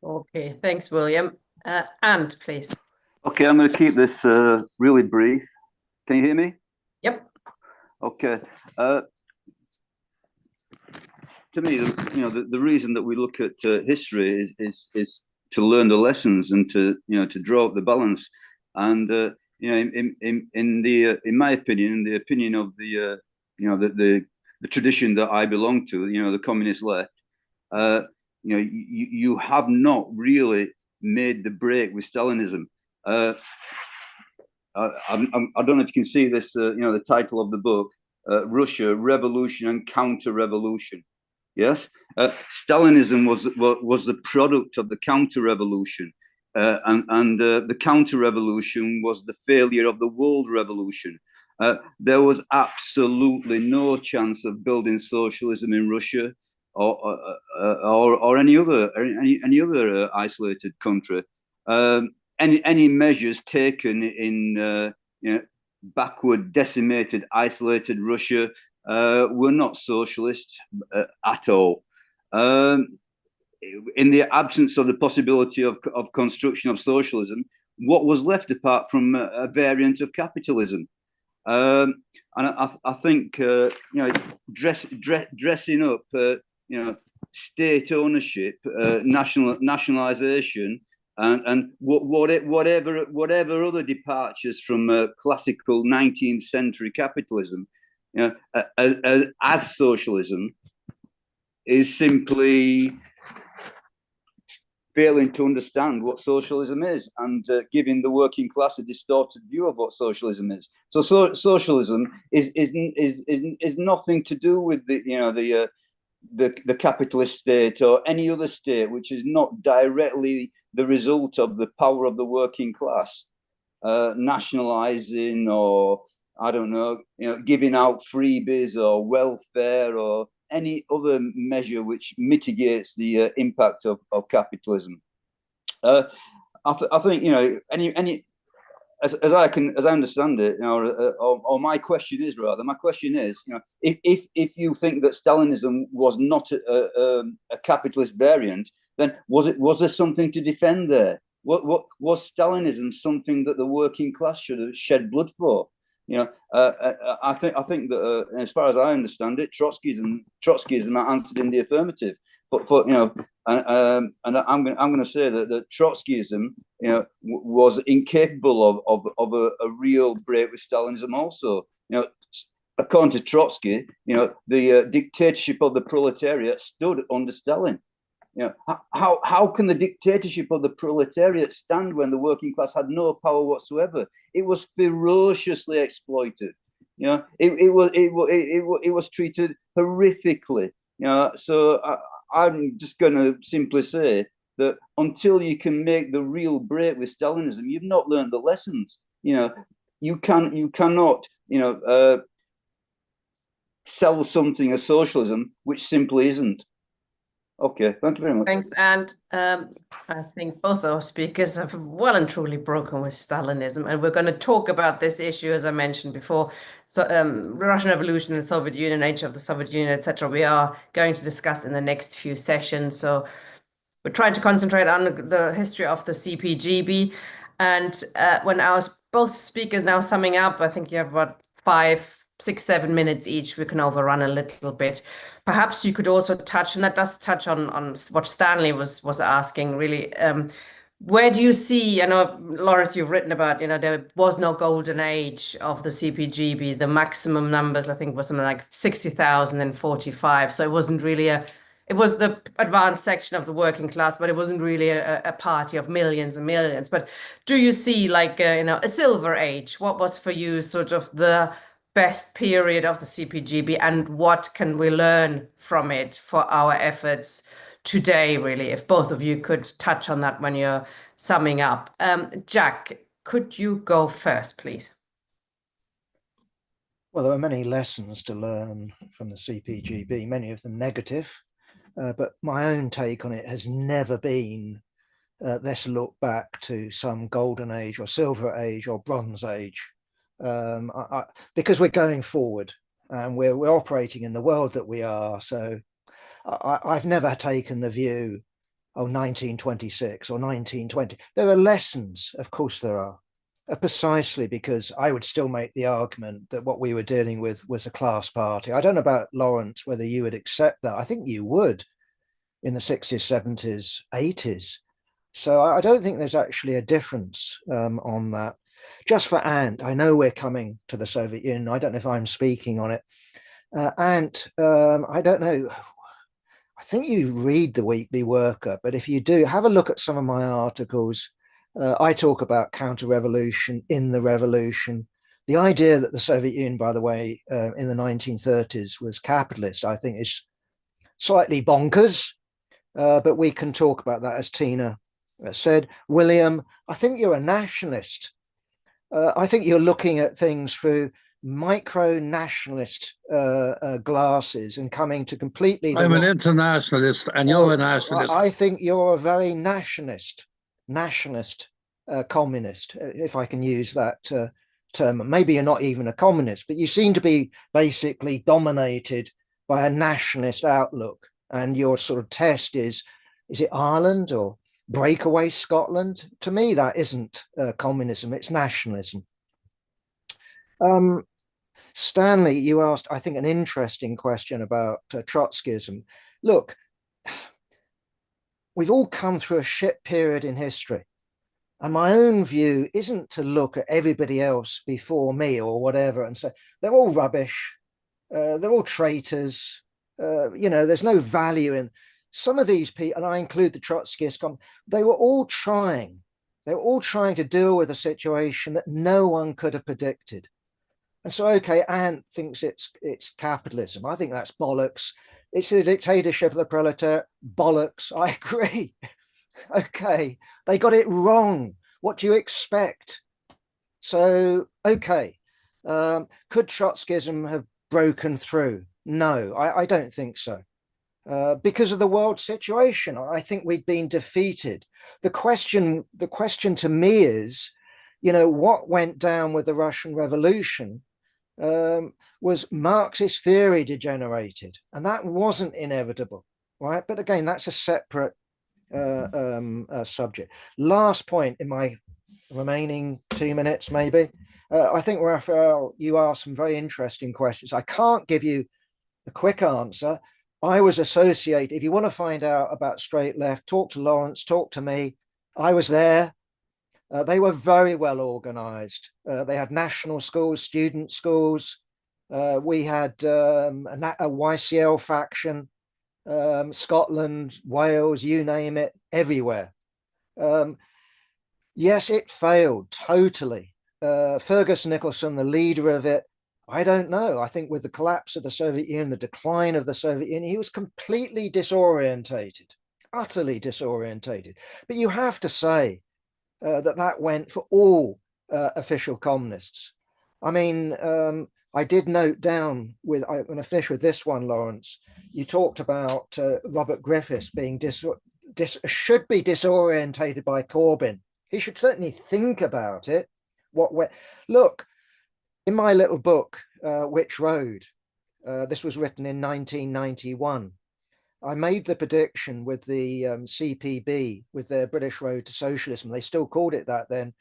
Okay, thanks, William. And please. Okay, I'm going to keep this really brief. Can you hear me? Yep. Okay. To me, the reason that we look at history is to learn the lessons and to draw up the balance. And in my opinion, in the opinion of the tradition that I belong to, the communist left, you have not really made the break with Stalinism. I don't know if you can see this, the title of the book, Russia, Revolution and Counter-Revolution. Yes, Stalinism was the product of the counter-revolution, and the counter-revolution was the failure of the world revolution. There was absolutely no chance of building socialism in Russia or any other isolated country. Any measures taken in backward, decimated, isolated Russia were not socialist at all. In the absence of the possibility of construction of socialism, what was left apart from a variant of capitalism? And I think dressing up, state ownership, nationalisation, and whatever other departures from classical 19th century capitalism, as socialism, is simply failing to understand what socialism is, and giving the working class a distorted view of what socialism is. So socialism is nothing to do with the capitalist state or any other state which is not directly the result of the power of the working class nationalizing, or I don't know, giving out freebies or welfare or any other measure which mitigates the impact of capitalism. I think as I understand it, or my question is, if you think that Stalinism was not a capitalist variant, then was there something to defend there? What was Stalinism something that the working class should have shed blood for? I think that as far as I understand it, Trotskyism answered in the affirmative. But and I'm going to say that Trotskyism, was incapable of a real break with Stalinism. Also, according to Trotsky, the dictatorship of the proletariat stood under Stalin. How can the dictatorship of the proletariat stand when the working class had no power whatsoever? It was ferociously exploited. It was treated horrifically. So I'm just going to simply say that until you can make the real break with Stalinism, you've not learned the lessons. You cannot sell something as socialism which simply isn't. Okay, thank you very much. Thanks. And I think both our speakers have well and truly broken with Stalinism. And we're going to talk about this issue, as I mentioned before. So Russian Revolution and Soviet Union, age of the Soviet Union, etc. We are going to discuss in the next few sessions. So we're trying to concentrate on the history of the CPGB. And when both speakers now summing up, I think you have about 5, 6, 7 minutes each. We can overrun a little bit. Perhaps you could also touch, and that does touch on what Stanley was asking, really. Where do you see, I know, Lawrence, you've written about, there was no golden age of the CPGB. The maximum numbers, I think, was something like 60,000 and 45. So it wasn't really it was the advanced section of the working class, but it wasn't really a party of millions and millions. But do you see like, a silver age? What was for you sort of the best period of the CPGB, and what can we learn from it for our efforts today, really? If both of you could touch on that when you're summing up. Jack, could you go first, please? Well, there are many lessons to learn from the CPGB, many of them negative, but my own take on it has never been, let's look back to some golden age or silver age or bronze age. Because we're going forward and we're operating in the world that we are. So I've never taken the view, 1926 or 1920. There are lessons, of course there are, precisely because I would still make the argument that what we were dealing with was a class party. I don't know about Lawrence, whether you would accept that. I think you would in the 60s, 70s, 80s. So I don't think there's actually a difference on that. Just for Ant, I know we're coming to the Soviet Union. I don't know if I'm speaking on it. Ant, I don't know. I think you read the Weekly Worker, but if you do, have a look at some of my articles. I talk about counter-revolution in the revolution. The idea that the Soviet Union, by the way, in the 1930s was capitalist, I think is slightly bonkers, but we can talk about that, as Tina said. William, I think you're a nationalist. I think you're looking at things through micro-nationalist glasses and coming to completely... I'm an internationalist and you're a nationalist. I think you're a very nationalist communist, if I can use that maybe you're not even a communist, but you seem to be basically dominated by a nationalist outlook. And your sort of test is it Ireland or breakaway Scotland? To me, that isn't communism, it's nationalism. Stanley, you asked, I think, an interesting question about Trotskyism. Look, we've all come through a shit period in history. And my own view isn't to look at everybody else before me or whatever and say, they're all rubbish, they're all traitors, there's no value in some of these people, and I include the Trotskyists, they were all trying to deal with a situation that no one could have predicted. And so, okay, Ant thinks it's capitalism. I think that's bollocks. It's the dictatorship of the proletariat. Bollocks. I agree. Okay, they got it wrong. What do you expect? So, okay, could Trotskyism have broken through? No, I don't think so. Because of the world situation, I think we'd been defeated. The question to me is, what went down with the Russian Revolution was Marxist theory degenerated, and that wasn't inevitable, right? But again, that's a separate subject. Last point in my remaining 2 minutes, maybe. I think, Raphael, you asked some very interesting questions. I can't give you a quick answer. I was associated, if you want to find out about straight left, talk to Lawrence, talk to me. I was there. They were very well organized. They had national schools, student schools. We had a YCL faction, Scotland, Wales, you name it, everywhere. Yes, it failed totally. Fergus Nicholson, the leader of it, I don't know. I think with the collapse of the Soviet Union, the decline of the Soviet Union, he was completely disorientated, utterly disorientated. But you have to say that went for all official communists. I mean, I did note down I'm going to finish with this one, Lawrence. You talked about Robert Griffiths being should be disorientated by Corbyn. He should certainly think about it. Look, in my little book, Which Road, this was written in 1991. I made the prediction with the CPB, with their British Road to Socialism. They still called it that then,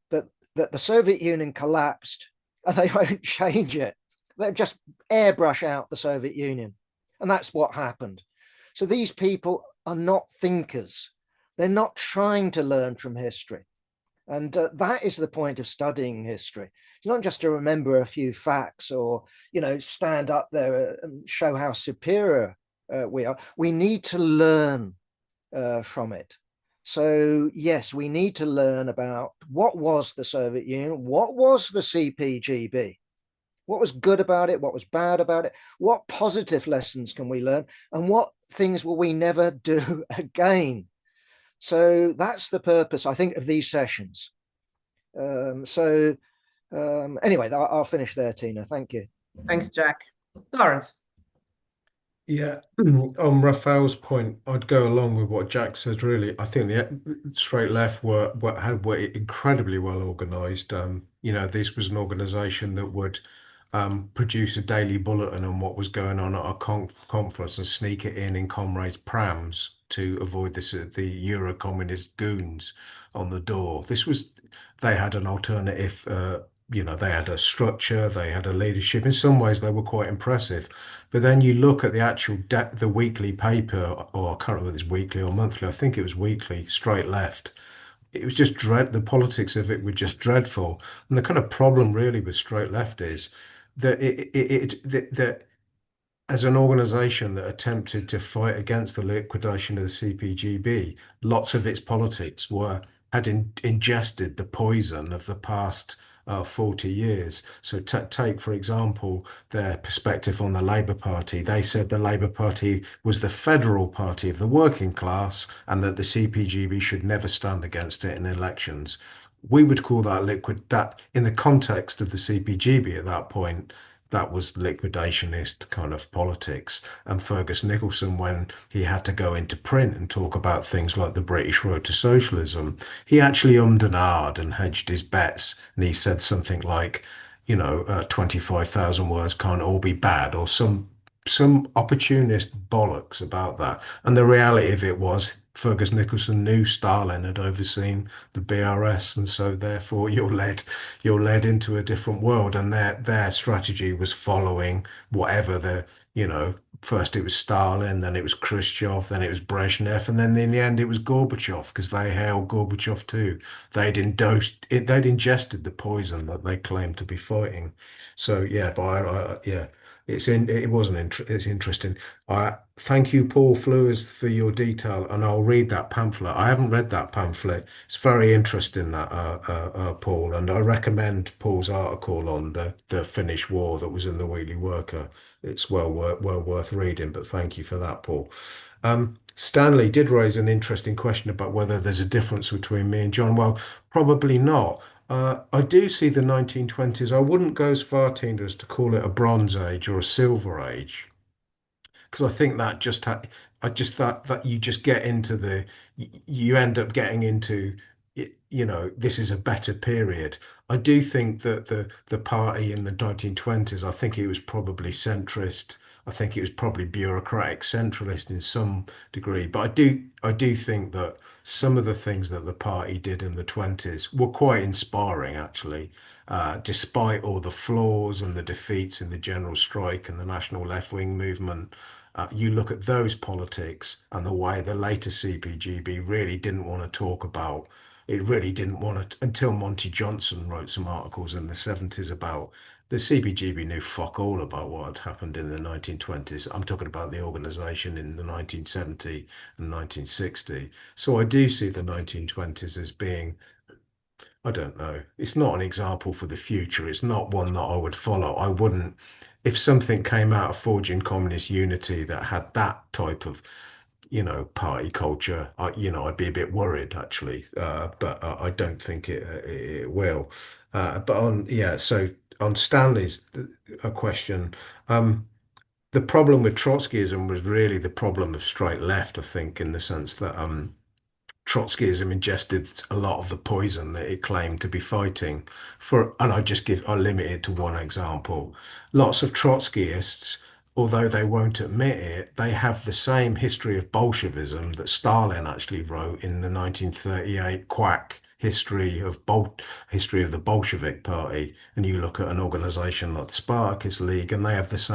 that the Soviet Union collapsed and they won't change it. They'll just airbrush out the Soviet Union. And that's what happened. So these people are not thinkers. They're not trying to learn from history. And that is the point of studying history. It's not just to remember a few facts or, stand up there and show how superior we are. We need to learn from it. So, yes, we need to learn about what was the Soviet Union, what was the CPGB, what was good about it, what was bad about it, what positive lessons can we learn, and what things will we never do again. So that's the purpose, I think, of these sessions. Anyway, I'll finish there, Tina. Thank you. Thanks, Jack. Lawrence. Yeah, on Raphael's point, I'd go along with what Jack said. Really, I think the straight left were incredibly well organised. This was an organisation that would produce a daily bulletin on what was going on at our conference and sneak it in comrades' prams to avoid the Euro-communist goons on the door. They had an alternative. They had a structure, they had a leadership. In some ways, they were quite impressive. But then you look at the actual the weekly paper, or I can't remember if it's weekly or monthly. I think it was weekly, straight left. It was just the politics of it were just dreadful. And the kind of problem really with straight left is that that as an organization that attempted to fight against the liquidation of the CPGB, lots of its politics had ingested the poison of the past 40 years. So take, for example, their perspective on the Labour Party. They said the Labour Party was the federal party of the working class and that the CPGB should never stand against it in elections. We would call that in the context of the CPGB at that point, that was liquidationist kind of politics. And Fergus Nicholson, when he had to go into print and talk about things like the British road to socialism, he actually ummed and ahed and hedged his bets. And he said something like, 25,000 words can't all be bad, or some opportunist bollocks about that. And the reality of it was Fergus Nicholson knew Stalin had overseen the BRS, and so therefore you're led into a different world. And their strategy was following whatever first it was Stalin, then it was Khrushchev, then it was Brezhnev, and then in the end it was Gorbachev, because they hailed Gorbachev too. They'd ingested the poison that they claimed to be fighting. So yeah, but yeah. It's interesting. I thank you, Paul Fleurs, for your detail, and I'll read that pamphlet. I haven't read that pamphlet. It's very interesting, that Paul, and I recommend Paul's article on the Finnish War that was in the Weekly Worker. It's well worth reading. But thank you for that, Paul. Stanley did raise an interesting question about whether there's a difference between me and John. Well, probably not. I do see the 1920s. I wouldn't go as far, Tina, as to call it a Bronze Age or a Silver Age, because I think that I just that you just get into you end up getting into, this is a better period. I do think that the party in the 1920s, I think it was probably centrist. I think it was probably bureaucratic centralist in some degree. But I do think that some of the things that the party did in the 20s were quite inspiring, actually, despite all the flaws and the defeats in the general strike and the national left-wing movement. You look at those politics and the way the later CPGB really didn't want to talk about. It really didn't want to, until Monty Johnson wrote some articles in the 70s about the CPGB knew fuck all about what had happened in the 1920s. I'm talking about the organization in the 1970 and 1960. So I do see the 1920s as being, I don't know, it's not an example for the future. It's not one that I would follow. I wouldn't, if something came out of Forging Communist Unity that had that type of, party culture, I'd be a bit worried, actually. But I don't think it will. So on Stanley's question, the problem with Trotskyism was really the problem of straight left, I think, in the sense that Trotskyism ingested a lot of the poison that it claimed to be fighting and I limit it to one example. Lots of Trotskyists, although they won't admit it, they have the same history of Bolshevism that Stalin actually wrote in the 1938 quack history of the Bolshevik Party. And you look at an organization like the Spartacus League, and they have it's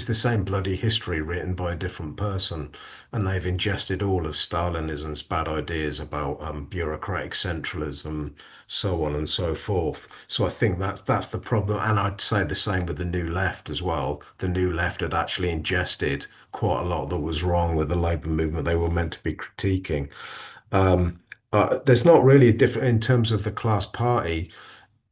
the same bloody history written by a different person. And they've ingested all of Stalinism's bad ideas about bureaucratic centralism, so on and so forth. So I think that's the problem. And I'd say the same with the New Left as well. The New Left had actually ingested quite a lot that was wrong with the Labour movement they were meant to be critiquing. There's not really a difference in terms of the class party.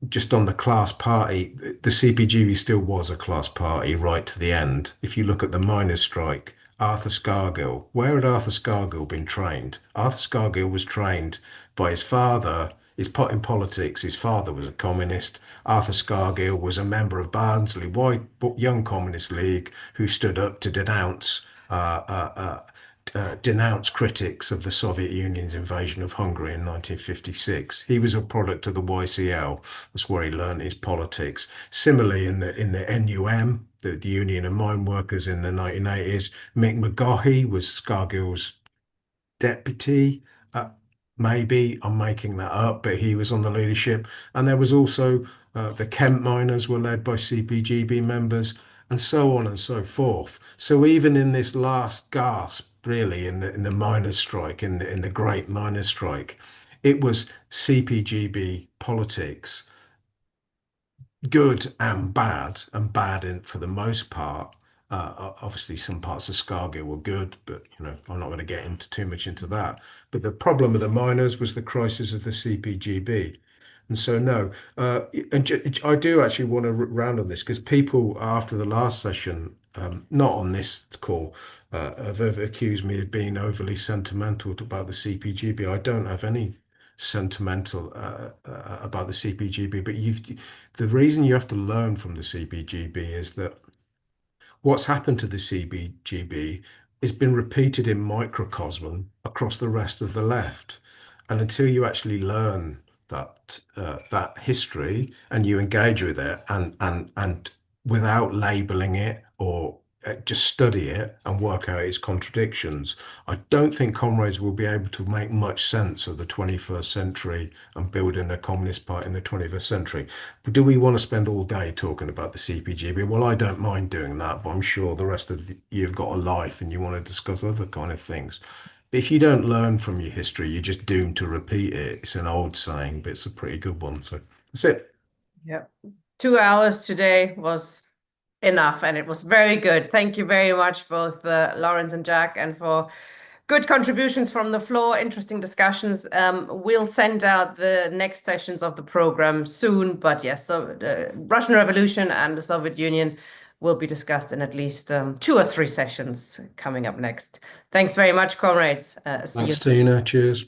Just on the class party, the CPGB still was a class party right to the end. If you look at the miners' strike, Arthur Scargill, where had Arthur Scargill been trained? Arthur Scargill was trained by his father. In politics, his father was a communist. Arthur Scargill was a member of Barnsley White Young Communist League who stood up to denounce critics of the Soviet Union's invasion of Hungary in 1956. He was a product of the YCL. That's where he learned his politics. Similarly, in the NUM, the Union of Mine Workers in the 1980s, Mick McGaughey was Scargill's deputy. Maybe I'm making that up, but he was on the leadership. And there was also the Kent miners were led by CPGB members, and so on and so forth. So even in this last gasp, really, in the miners' strike, in the Great Miners' Strike, it was CPGB politics, good and bad, for the most part. Obviously, some parts of Scargill were good, but I'm not going to get into too much into that. But the problem of the miners was the crisis of the CPGB. And so, no, I do actually want to round on this, because people after the last session, not on this call, have accused me of being overly sentimental about the CPGB. I don't have any sentimental about the CPGB, but the reason you have to learn from the CPGB is that what's happened to the CPGB has been repeated in microcosm across the rest of the left, and until you actually learn that history and you engage with it and without labeling it or just study it and work out its contradictions, I don't think comrades will be able to make much sense of the 21st century and building a communist party in the 21st century. But do we want to spend all day talking about the CPGB? Well, I don't mind doing that, but I'm sure the rest of you've got a life and you want to discuss other kind of things. If you don't learn from your history, you're just doomed to repeat it. It's an old saying, but it's a pretty good one. So that's it. Yeah. 2 hours today was enough, and it was very good. Thank you very much, both Lawrence and Jack, and for good contributions from the floor, interesting discussions. We'll send out the next sessions of the program soon, but yes, so the Russian Revolution and the Soviet Union will be discussed in at least 2 or 3 sessions coming up next. Thanks very much, comrades. See you. Thanks, Tina. Cheers.